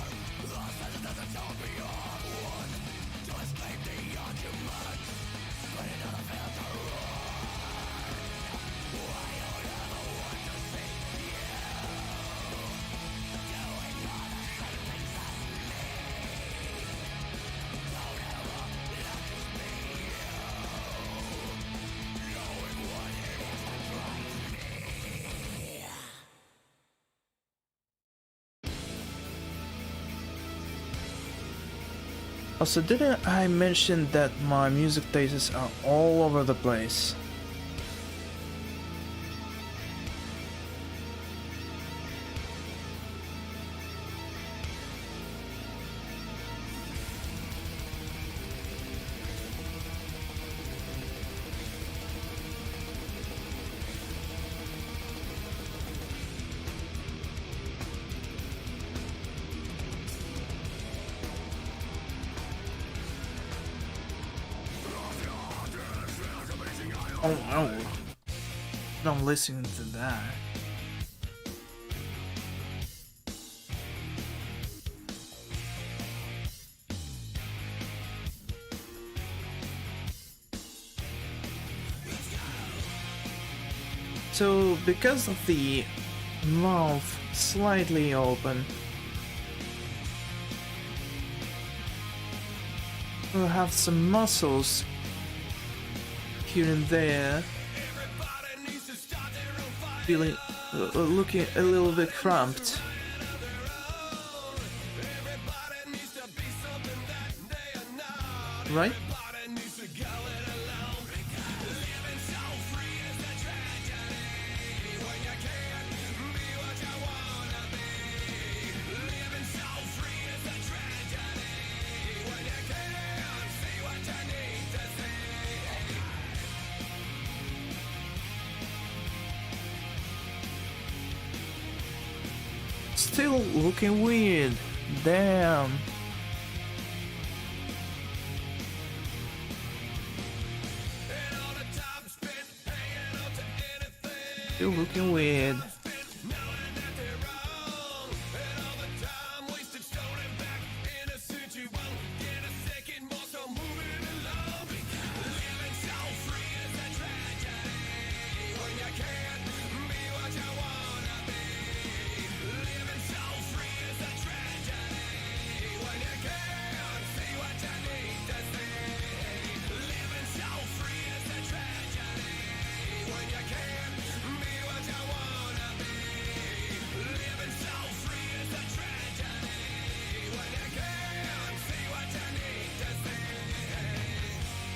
Also, didn't I mention that my music tastes are all over the place? Oh, I'm listening to that. So, because of the mouth slightly open, we'll have some muscles here and there feeling looking a little bit cramped. Right? Still looking weird. Damn. Still looking weird.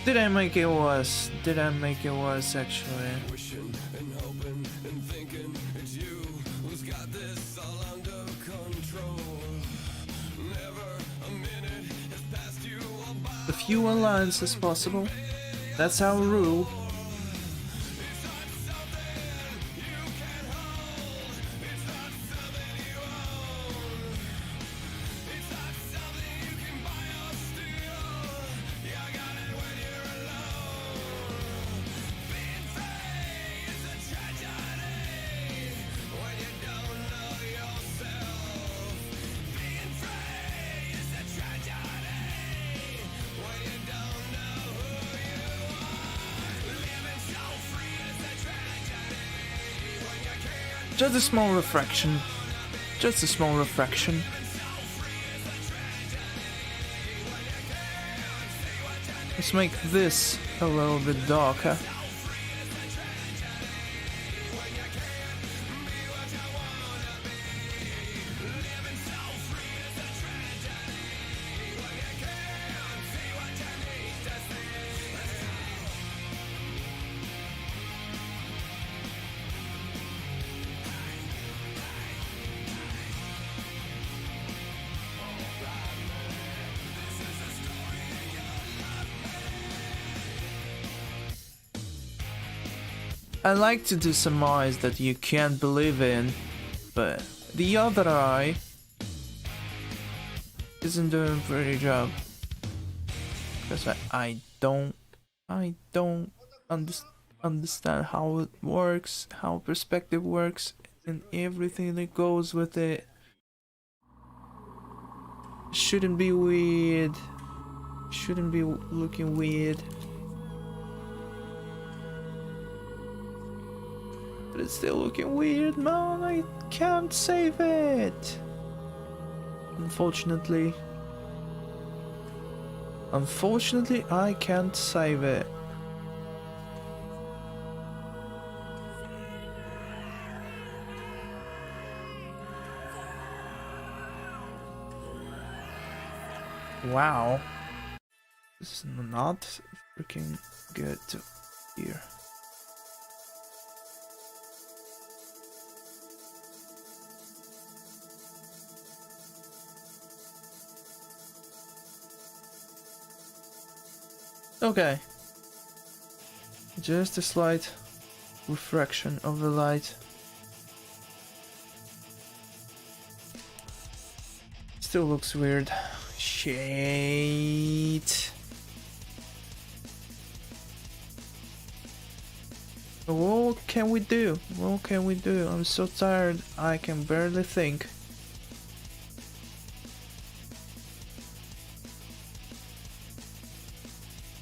Did I make it worse? Did I make it worse actually? Wishing and hoping and thinking it's you who's got this all under control. The fewer lines as possible. That's our rule. Just a small refraction. Just a small refraction. Let's make this a little bit darker. I like to do some eyes that you can't believe in, but the other eye isn't doing a pretty job. Because I don't understand how it works, how perspective works, and everything that goes with it. Shouldn't be weird. Shouldn't be looking weird. But it's still looking weird, man. I can't save it. Unfortunately, I can't save it. Wow. This is not freaking good to hear. Okay. Just a slight refraction of the light. Still looks weird. Shit. What can we do? What can we do? I'm so tired, I can barely think.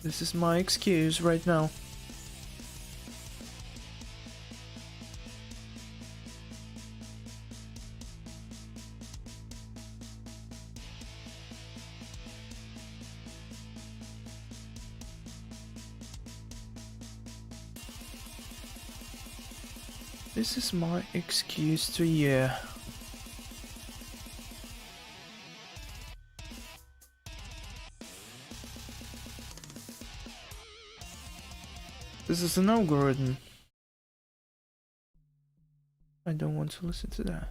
This is my excuse right now. This is my excuse to yeah. This is an algorithm. I don't want to listen to that.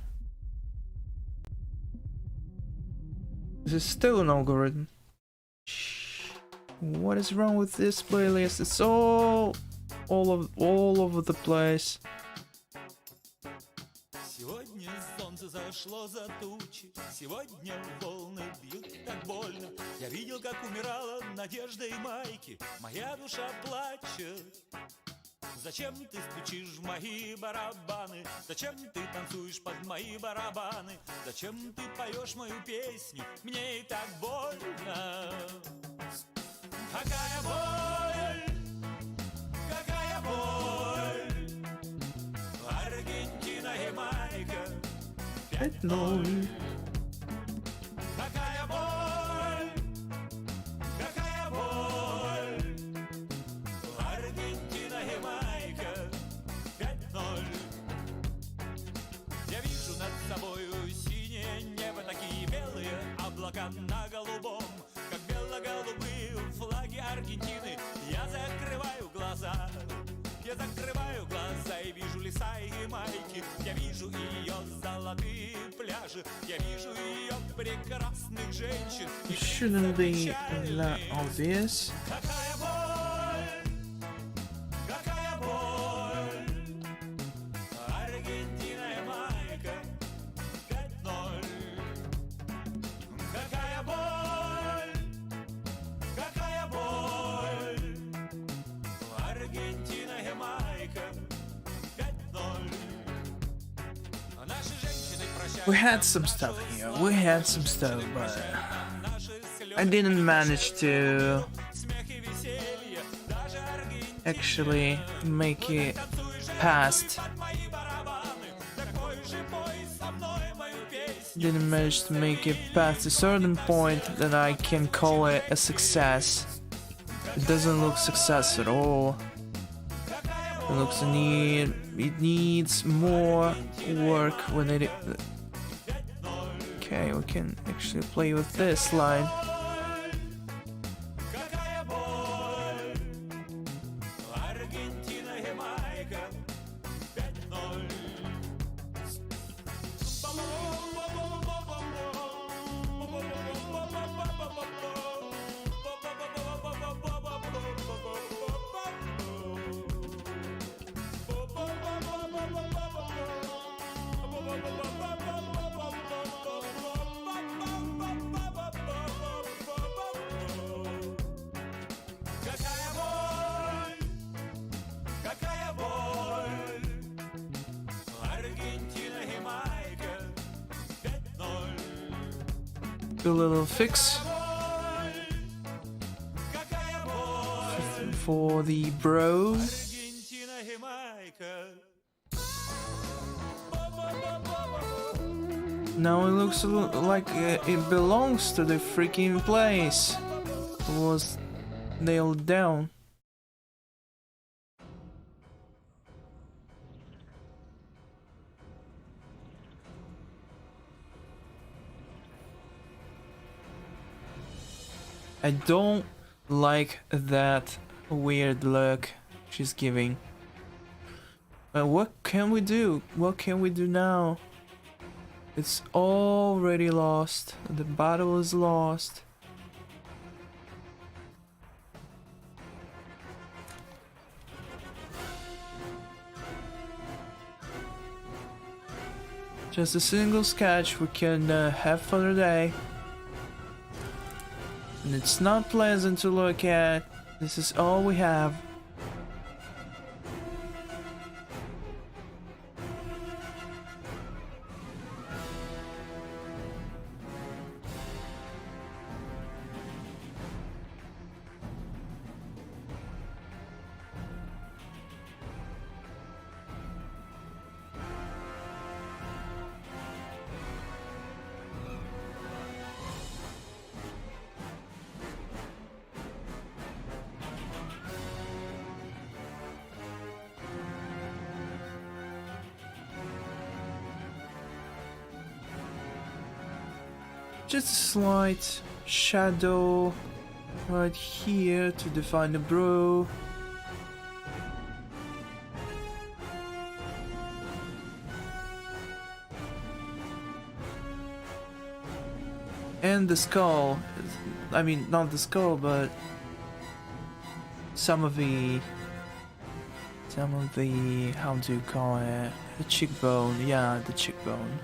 This is still an algorithm. Shh. What is wrong with this playlist? It's all over the place. Сегодня солнце зашло за тучи, сегодня волны бьют так больно. Я видел, как умирала надежда и майки, моя душа плачет. Зачем ты стучишь в мои барабаны? Зачем ты танцуешь под мои барабаны? Зачем ты поешь мою песню? Мне и так больно. Какая боль, какая боль. Аргентина, Ямайка, 5-0. какая боль, какая боль. Аргентина, Ямайка, 5-0. Я вижу над собою синее небо, такие белые облака на голубом, как бело-голубые флаги Аргентины. Я закрываю глаза и вижу леса и Ямайки. Я вижу ее золотые пляжи. пляже я вижу ее прекрасных женщин. It shouldn't be that obvious. Какая боль, Аргентина и Майка 5:0. Какая боль, Аргентина и Майка 5:0. Наши женщины прощают We had some stuff here. We had some stuff, but I didn't manage to смех и веселье, даже Аргентина actually make it past. мои барабаны. Такой же пой со мной мою песню. Didn't manage to make it past a certain point that I can call it a success. It doesn't look success at all. It looks it needs more work when it. Okay, we can actually play with this line. Какая боль, Аргентина и Майка 5:0. Какая боль, Аргентина и Майка 5:0. Do a little fix Какая боль, for the bro. Аргентина и Майка. Now it looks like it belongs to the freaking place. It was nailed down. I don't like that weird look she's giving. But what can we do? What can we do now? It's already lost. The battle is lost. Just a single sketch we can have for the day. And it's not pleasant to look at. This is all we have. Just a slight shadow right here to define the bro. And the skull. I mean, not the skull, but some of the how do you call it? The cheekbone. Yeah, the cheekbone.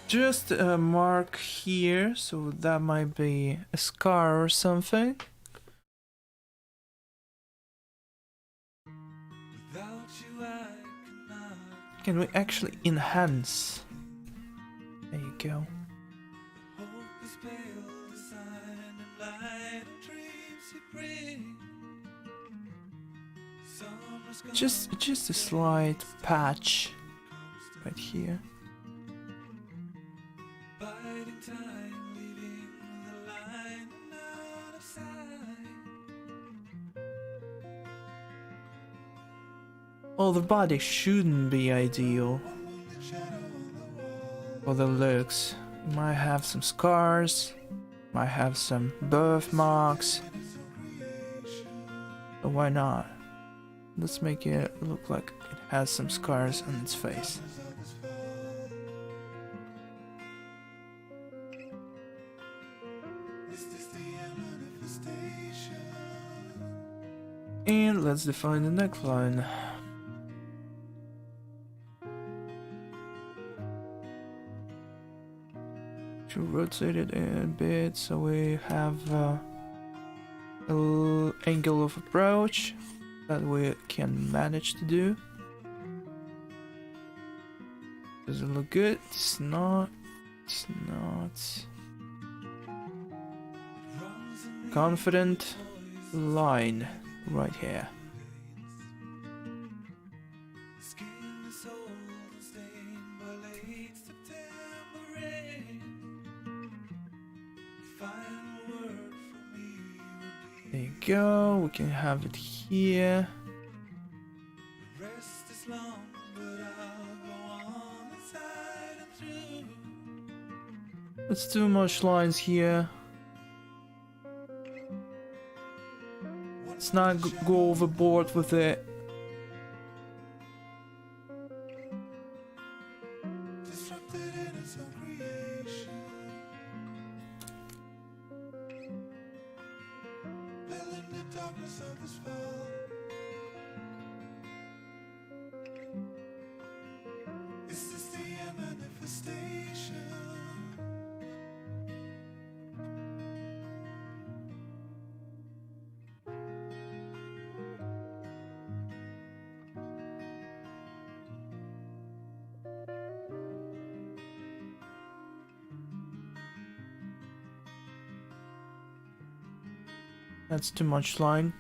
Just a mark here, so that might be a scar or something. Can we actually enhance? There you go. Hope is pale, the sign and light of dreams you bring. Summer's gone, Just a slight patch right here. biding time, leaving the line and out of sight. Well, the body shouldn't be ideal for the looks. You might have some scars, might have some birthmarks. But why not? Let's make it look like it has some scars on its face. And let's define the neckline. To rotate it a bit so we have a angle of approach that we can manage to do. Does it look good? It's not. It's not. Confident line right here. Skin is old and stained by late September rain. Final word from me would be There you go. We can have it here. rest is long, but I'll go on inside and through. It's too much lines here. Let's not go overboard with it. Disrupted in its own creation. Belling the darkness of this fall. Is this the manifestation? That's too much line.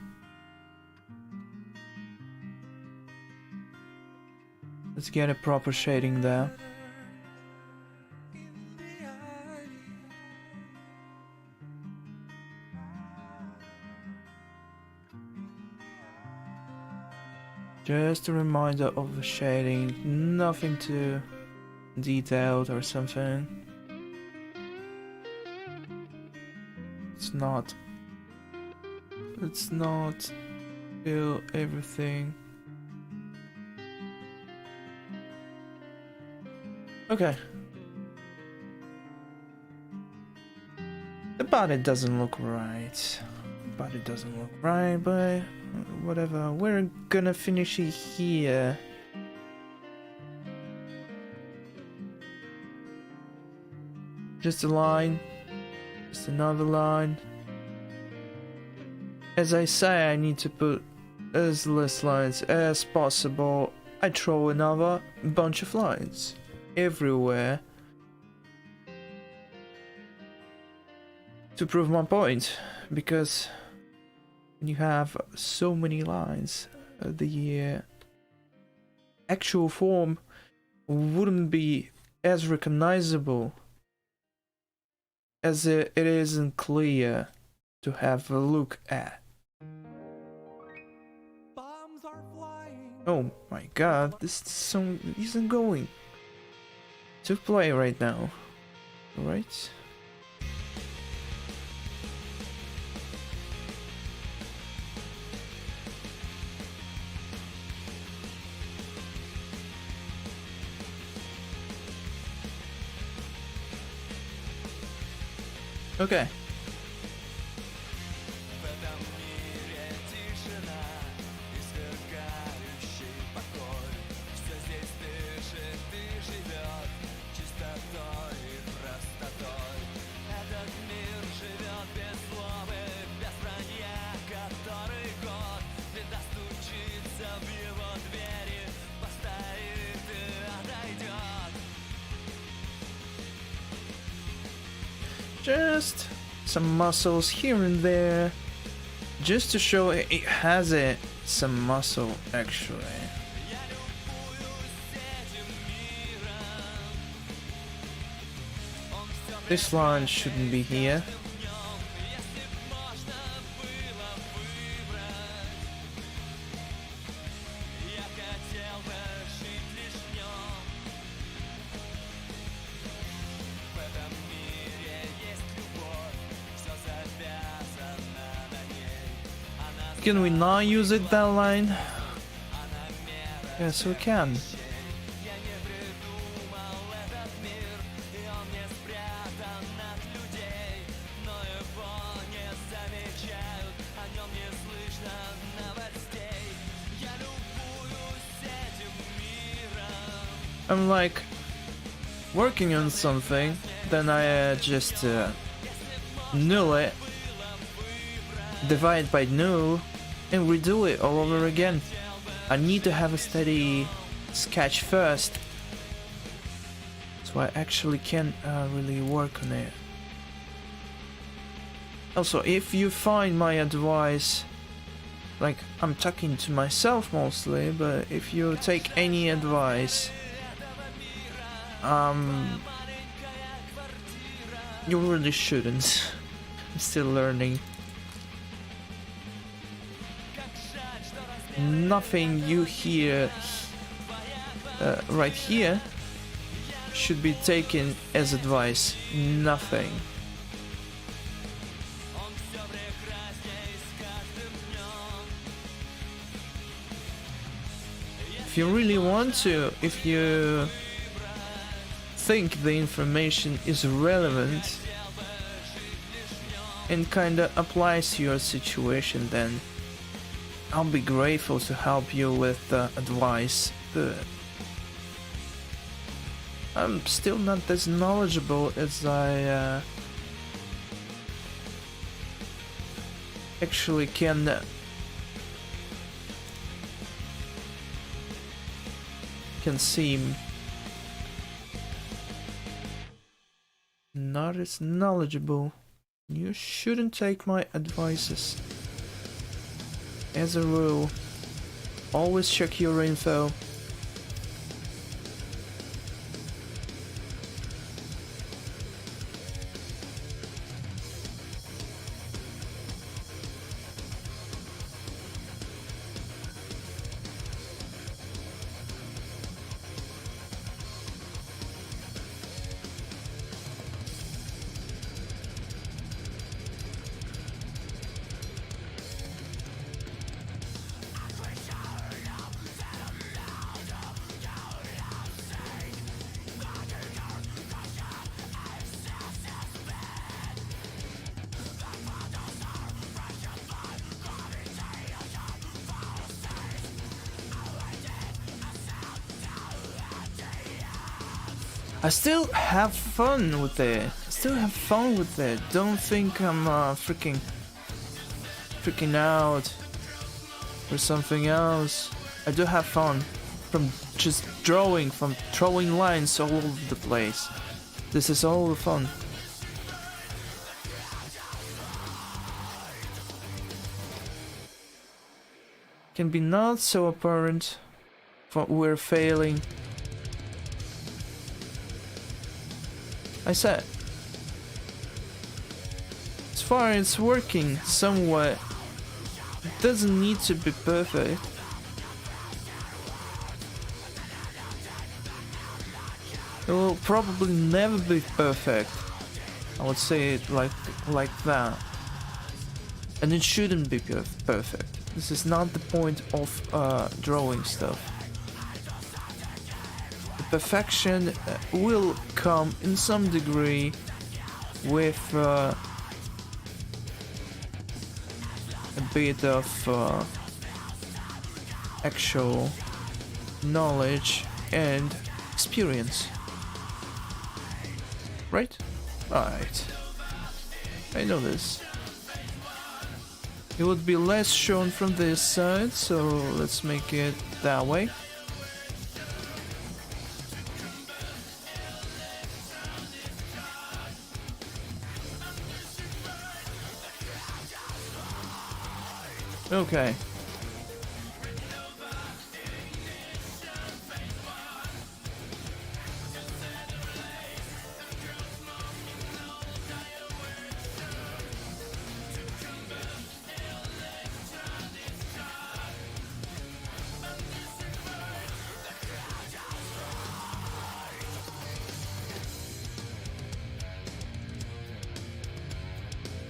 Let's get a proper shading there. Just a reminder of the shading, nothing too detailed or something. Let's not fill everything. Okay. The body doesn't look right. But whatever. We're gonna finish it here. Just a line. Just another line. As I say, I need to put as less lines as possible. I throw another bunch of lines everywhere to prove my point, because when you have so many lines, the actual form wouldn't be as recognizable as it isn't clear to have a look at. Bombs are flying. Oh my god, this song isn't going to play right now, right? Okay. В этом мире тишина и сверкающий покой. Все здесь дышит и живет чистотой и простотой. Этот мир живет без слов и без вранья, который год не достучится в его двери, постоит и just some muscles here and there, just to show it has some muscle actually. This line shouldn't be here. Can we not use it, that line? Yes, we can. I'm like working on something, then I just null it, divide by null, and redo it all over again. I need to have a steady sketch first, so I actually can really work on it. Also, if you find my advice, like, I'm talking to myself mostly, but if you take any advice, you really shouldn't. I'm still learning. Nothing you hear right here should be taken as advice. Nothing. If you really want to, if you think the information is relevant and kinda applies to your situation, then I'll be grateful to help you with advice, but I'm still not as knowledgeable as I actually can seem. Not as knowledgeable. You shouldn't take my advices. As a rule, always check your info. I still have fun with it. Don't think I'm freaking out or something else. I do have fun from just drawing, from throwing lines all over the place. This is all the fun. Can be not so apparent when we're failing. I said, as far as working somewhat, it doesn't need to be perfect. It will probably never be perfect. I would say it like that. And it shouldn't be perfect. This is not the point of drawing stuff. Perfection will come in some degree with a bit of actual knowledge and experience. Right? Right. I know this. It would be less shown from this side, so let's make it that way. Okay.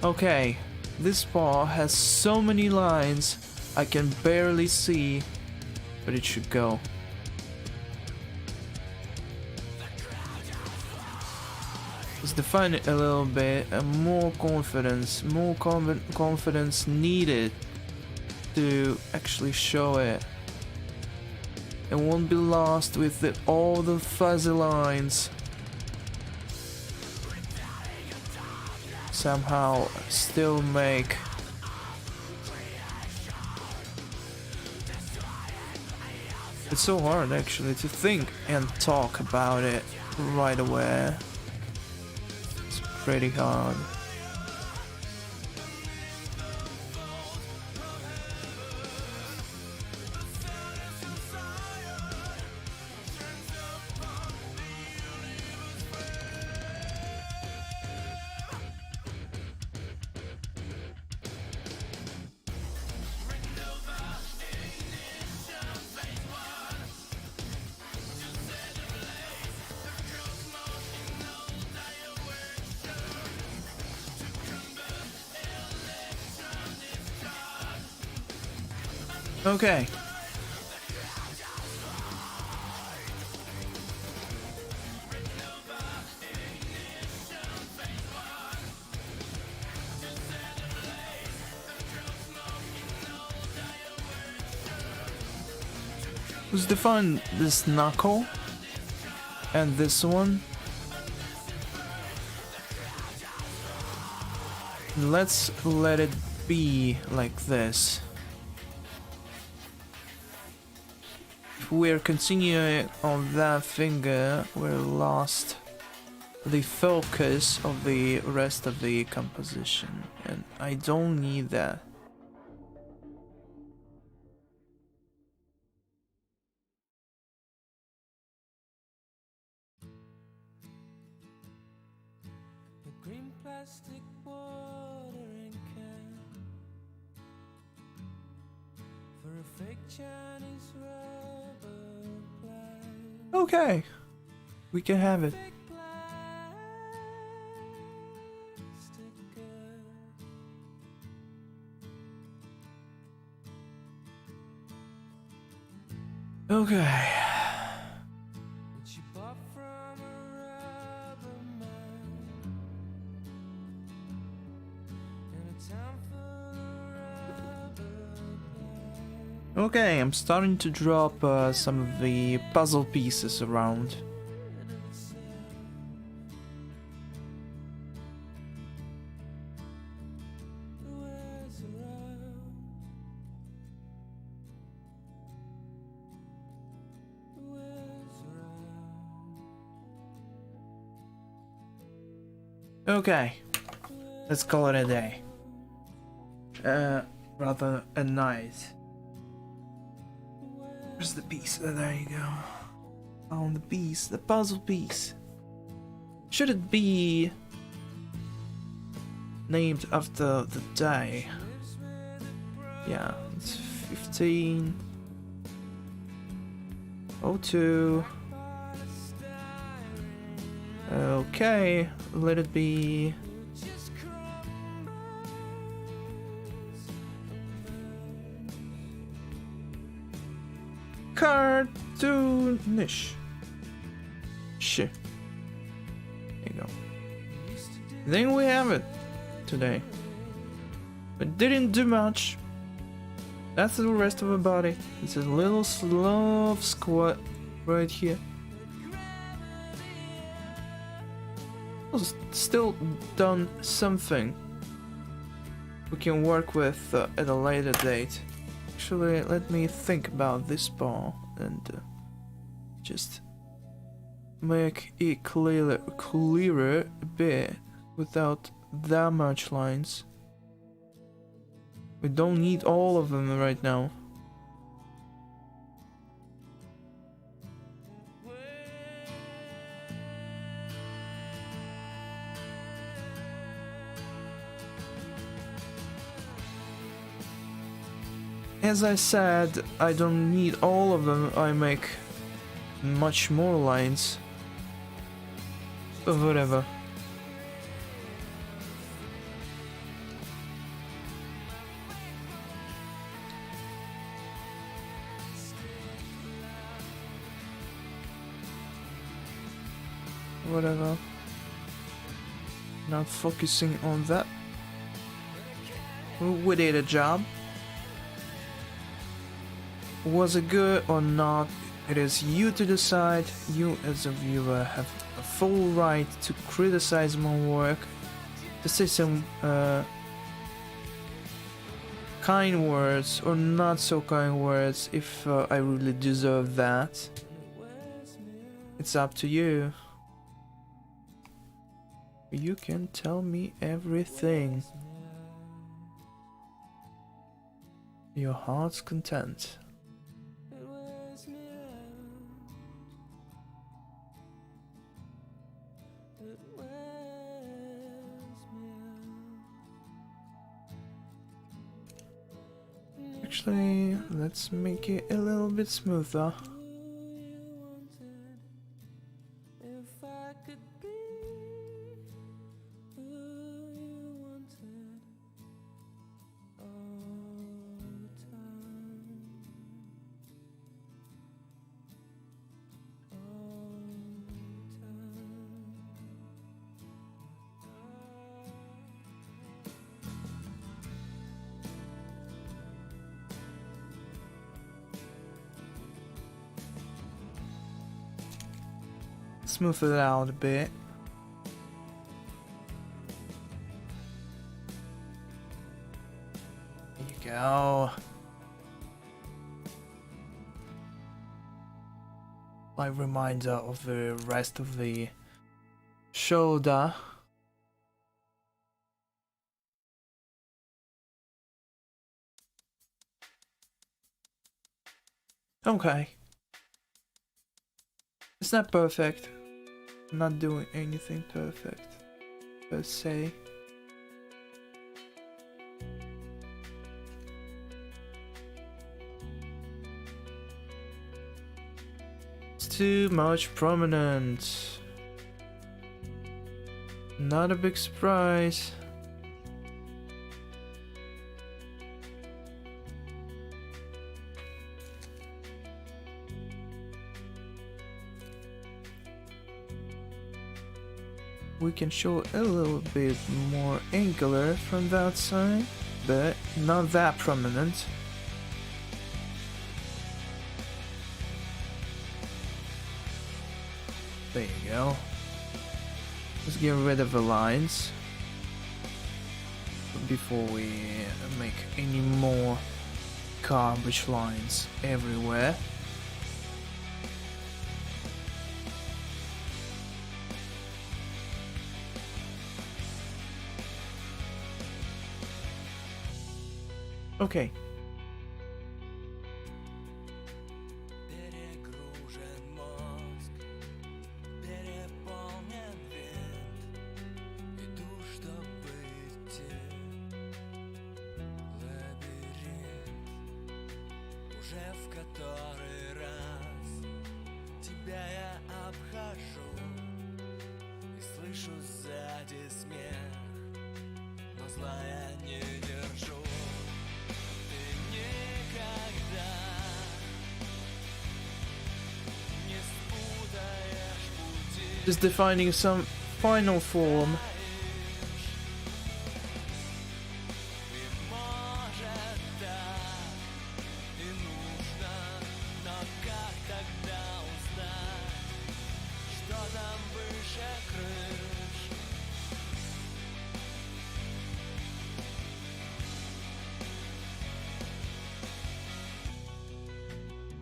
Okay, this bar has so many lines I can barely see, but it should go. Let's define it a little bit, and more confidence needed to actually show it. It won't be lost with all the fuzzy lines. Somehow still make it's so hard actually to think and talk about it right away. It's pretty hard. Okay. Let's define this knuckle and this one. Let's let it be like this. If we're continuing on that finger, we're lost the focus of the rest of the composition, and I don't need that. The green plastic watering can for a fake Chinese rubber plant. Okay, we can have it. Fake plastic girl. Okay. That she bought from a rubber man in a town full of rubber plants. Okay, I'm starting to drop some of the puzzle pieces around. Okay, let's call it a day. Rather a night. Where's the piece? There you go. Found the piece, the puzzle piece. Should it be named after the day? Yeah, it's 15:02. Okay, let it be. Cartoonish. Shit. There you go. I think we have it today. But didn't do much. That's the rest of the body. It's a little slow squat right here. Still done something we can work with at a later date. Actually, let me think about this bar and just make it clearer a bit without that much lines. We don't need all of them right now. As I said, I don't need all of them. I make much more lines. But whatever. Whatever. Not focusing on that. We did a job. Was it good or not? It is you to decide. You as a viewer have a full right to criticize my work, to say some kind words or not so kind words if I really deserve that. It's up to you. You can tell me everything. Your heart's content. Actually, let's make it a little bit smoother. Smooth it out a bit. There you go. Like reminder of the rest of the shoulder. Okay. It's not perfect. I'm not doing anything perfect, per se. It's too much prominent. Not a big surprise. We can show a little bit more angular from that side, but not that prominent. There you go. Let's get rid of the lines before we make any more garbage lines everywhere. Okay. Перегружен мозг, переполнен винт. Иду, чтобы идти. Лабиринт. Уже в который раз тебя я обхожу и слышу сзади смех, но зла я не держу. Just defining some final form.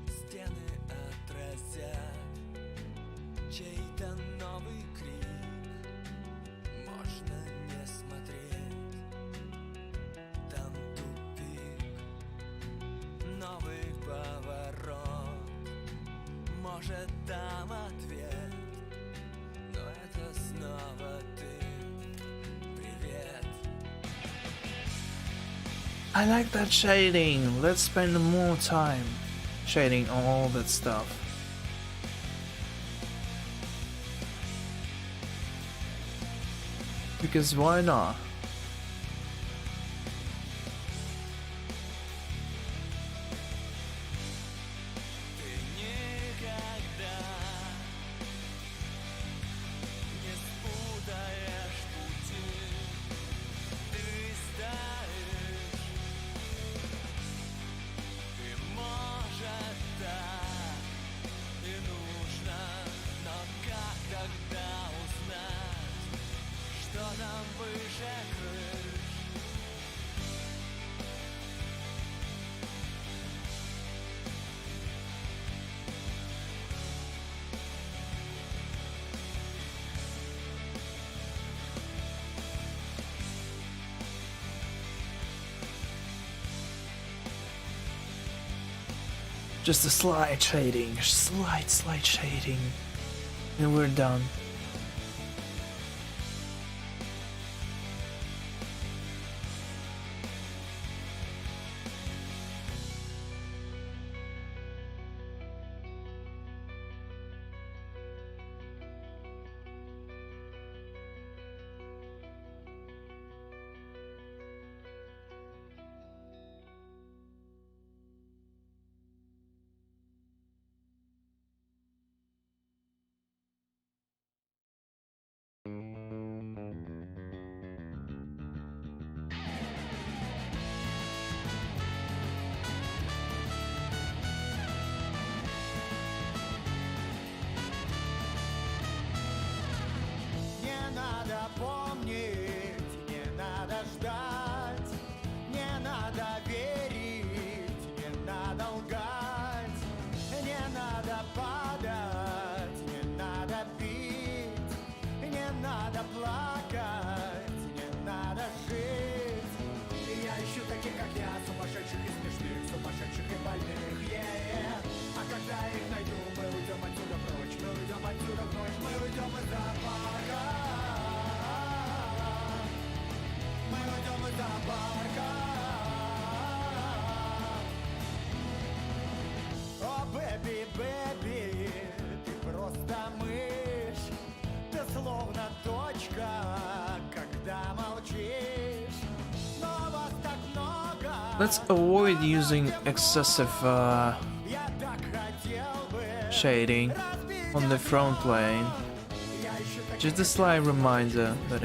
Стены отразят чей-то новый крик. поворот. Может, там ответ, но это снова ты. Привет. I like that shading. Let's spend more time shading all that stuff. Because why not? Ты никогда не спутаешь пути. Ты стоишь, и может так и нужно, но как тогда узнать, что там выше крыш? Just a slight shading, slight shading, and we're done. Не надо помнить, не надо ждать, не надо верить, не надо лгать, не надо падать, не надо пить, не надо плакать, не надо жить. Я ищу таких, как я, сумасшедших и смешных, сумасшедших и больных, А когда их найду, мы уйдем отсюда прочь, мы уйдем отсюда в ночь, мы уйдем из зоопарка. Мы уйдем из зоопарка. О, бэби, бэби, ты просто мышь, ты словно точка, когда молчишь. Но вас так много. Let's avoid using excessive Я так хотел бы shading on the front plane. Just a slight reminder that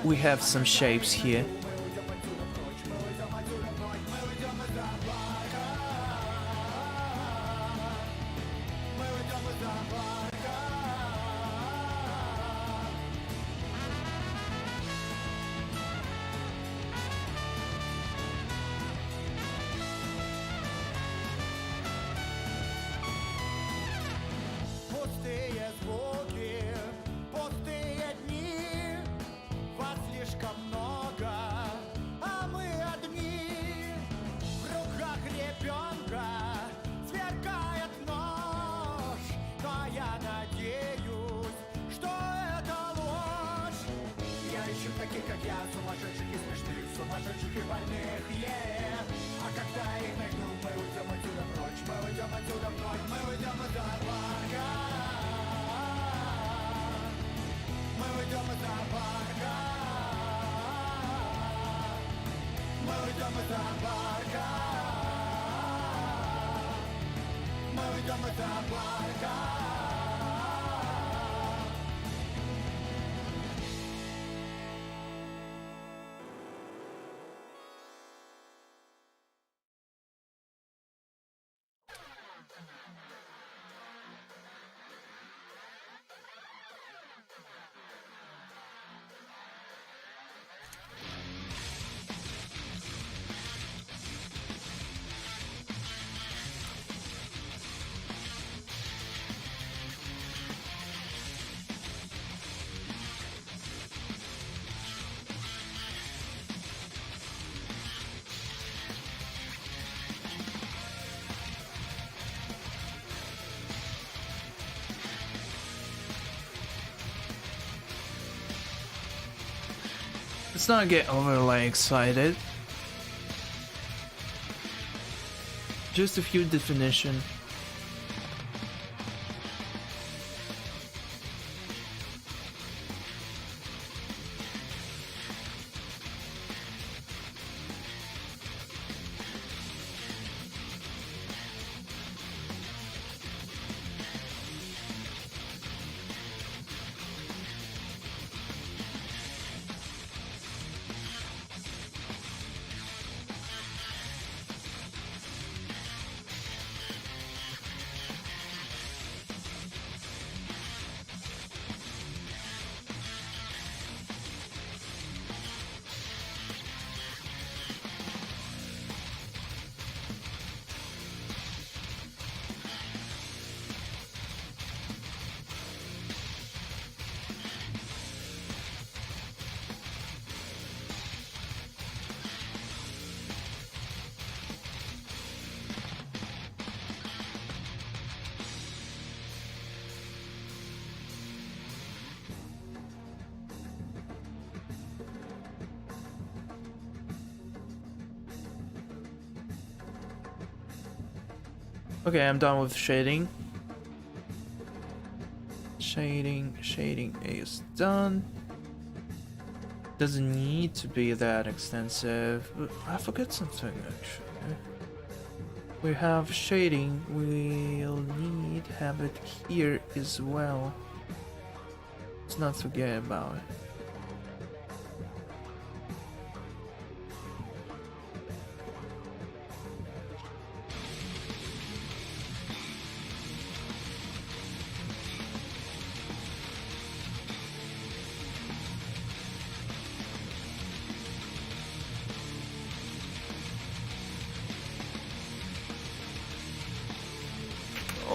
we have some shapes here. Пустые звуки, пустые дни, вас слишком много, а мы одни. В руках ребенка сверкает нож, но я надеюсь, что это ложь. Я ищу таких, как я, сумасшедших и смешных, сумасшедших и больных, А когда их найду, мы уйдем отсюда прочь, мы уйдем отсюда в ночь, мы уйдем из зоопарка. Мы уйдем из зоопарка. Мы уйдем из зоопарка. Мы уйдем из зоопарка. Let's not get overly excited. Just a few definition. Okay, I'm done with shading. Shading is done. Doesn't need to be that extensive, but I forgot something actually. We have shading, we'll need have it here as well. Let's not forget about it.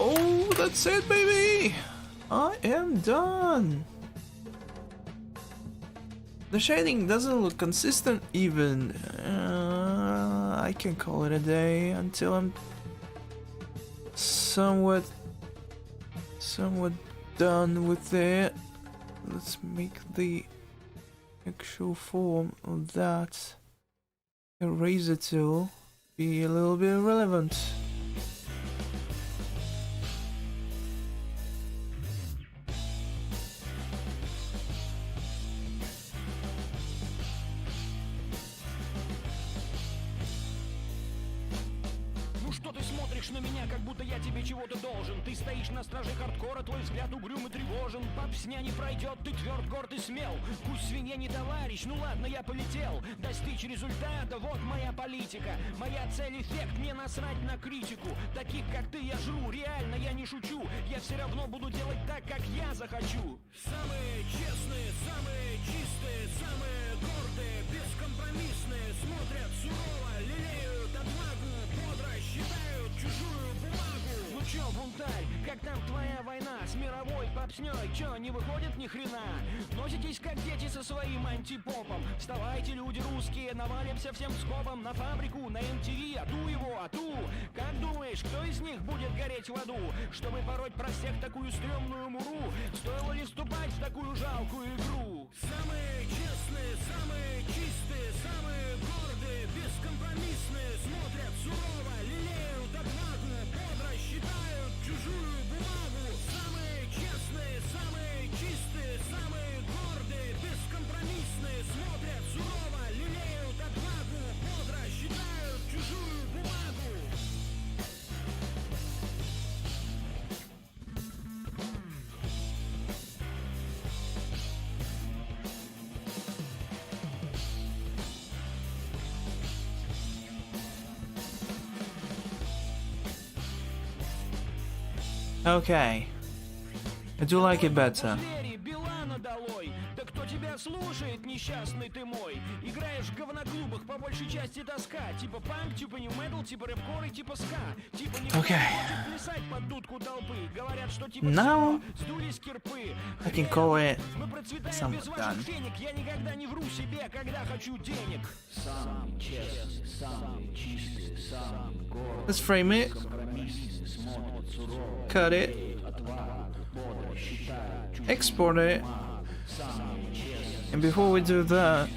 Oh, that's it, baby! I am done! The shading doesn't look consistent even. I can call it a day until I'm somewhat done with it. Let's make the actual form of that eraser tool be a little bit relevant. Что ты смотришь на меня, как будто я тебе чего-то должен? Ты стоишь на страже хардкора, твой взгляд угрюм и тревожен. Пап с не пройдет, ты тверд, горд и смел. Пусть свинья не товарищ, ну ладно, я полетел. Достичь результата, вот моя политика. Моя цель эффект, мне насрать на критику. Таких как ты я жру, реально я не шучу. Я все равно буду делать так, как я захочу. Самые честные, самые чистые, самые гордые, бескомпромиссные. Смотрят сурово, лелеют отвагу, бодро считают чужую бумагу. Ну чё, бунтарь, как там твоя война с мировой попснёй? Чё, не выходит ни хрена? Носитесь как дети со своим антипопом. Вставайте, люди русские, навалимся всем скопом. На фабрику, на MTV, ату его, ату. Как думаешь, кто из них будет гореть в аду? Чтобы пороть про всех такую стрёмную муру, стоило ли вступать в такую жалкую игру? Самые честные, самые чистые, самые гордые, бескомпромиссные. Смотрят сурово, лелеют отвагу, бодро считают чужую бумагу. Самые честные, самые чистые, самые гордые, бескомпромиссные. Смотрят сурово, лелеют отвагу, бодро считают чужую бумагу. Okay, I do like it better. Билана долой. Да кто тебя слушает, несчастный ты мой? Играешь в говноклубах, по большей части тоска. Типа панк, типа нью-метал, типа рэп-кор и типа ска. Типа не хочет плясать под дудку толпы. Говорят, что типа Now сдулись кирпы. I can call it Мы процветаем somewhat без ваших done. денег. Я никогда не вру себе, когда хочу денег. Самый честный, Let's frame it. Cut it. Export it. And before we do that,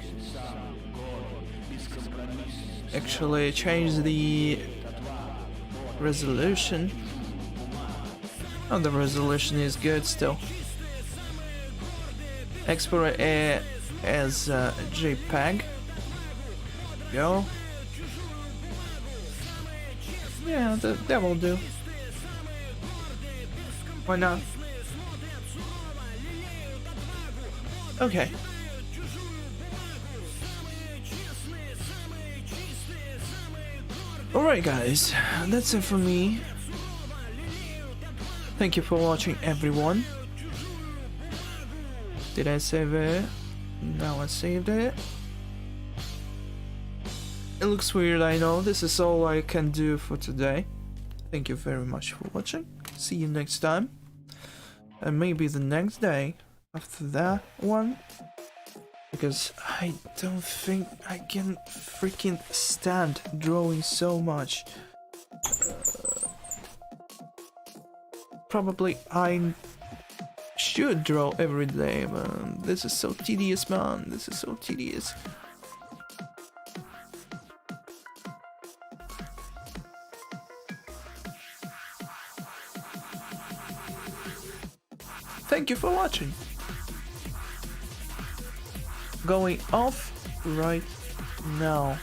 actually change the resolution. Oh, the resolution is good still. Export it as a JPEG. Go. Yeah, that will do. Why not? Okay. Alright guys, that's it for me. Thank you for watching everyone. Did I save it? No, I saved it. It looks weird, I know. This is all I can do for today. Thank you very much for watching. See you next time. And maybe the next day after that one. Because I don't think I can freaking stand drawing so much. Probably I should draw every day, man. This is so tedious, man. This is so tedious. Thank you for watching. Going off right now.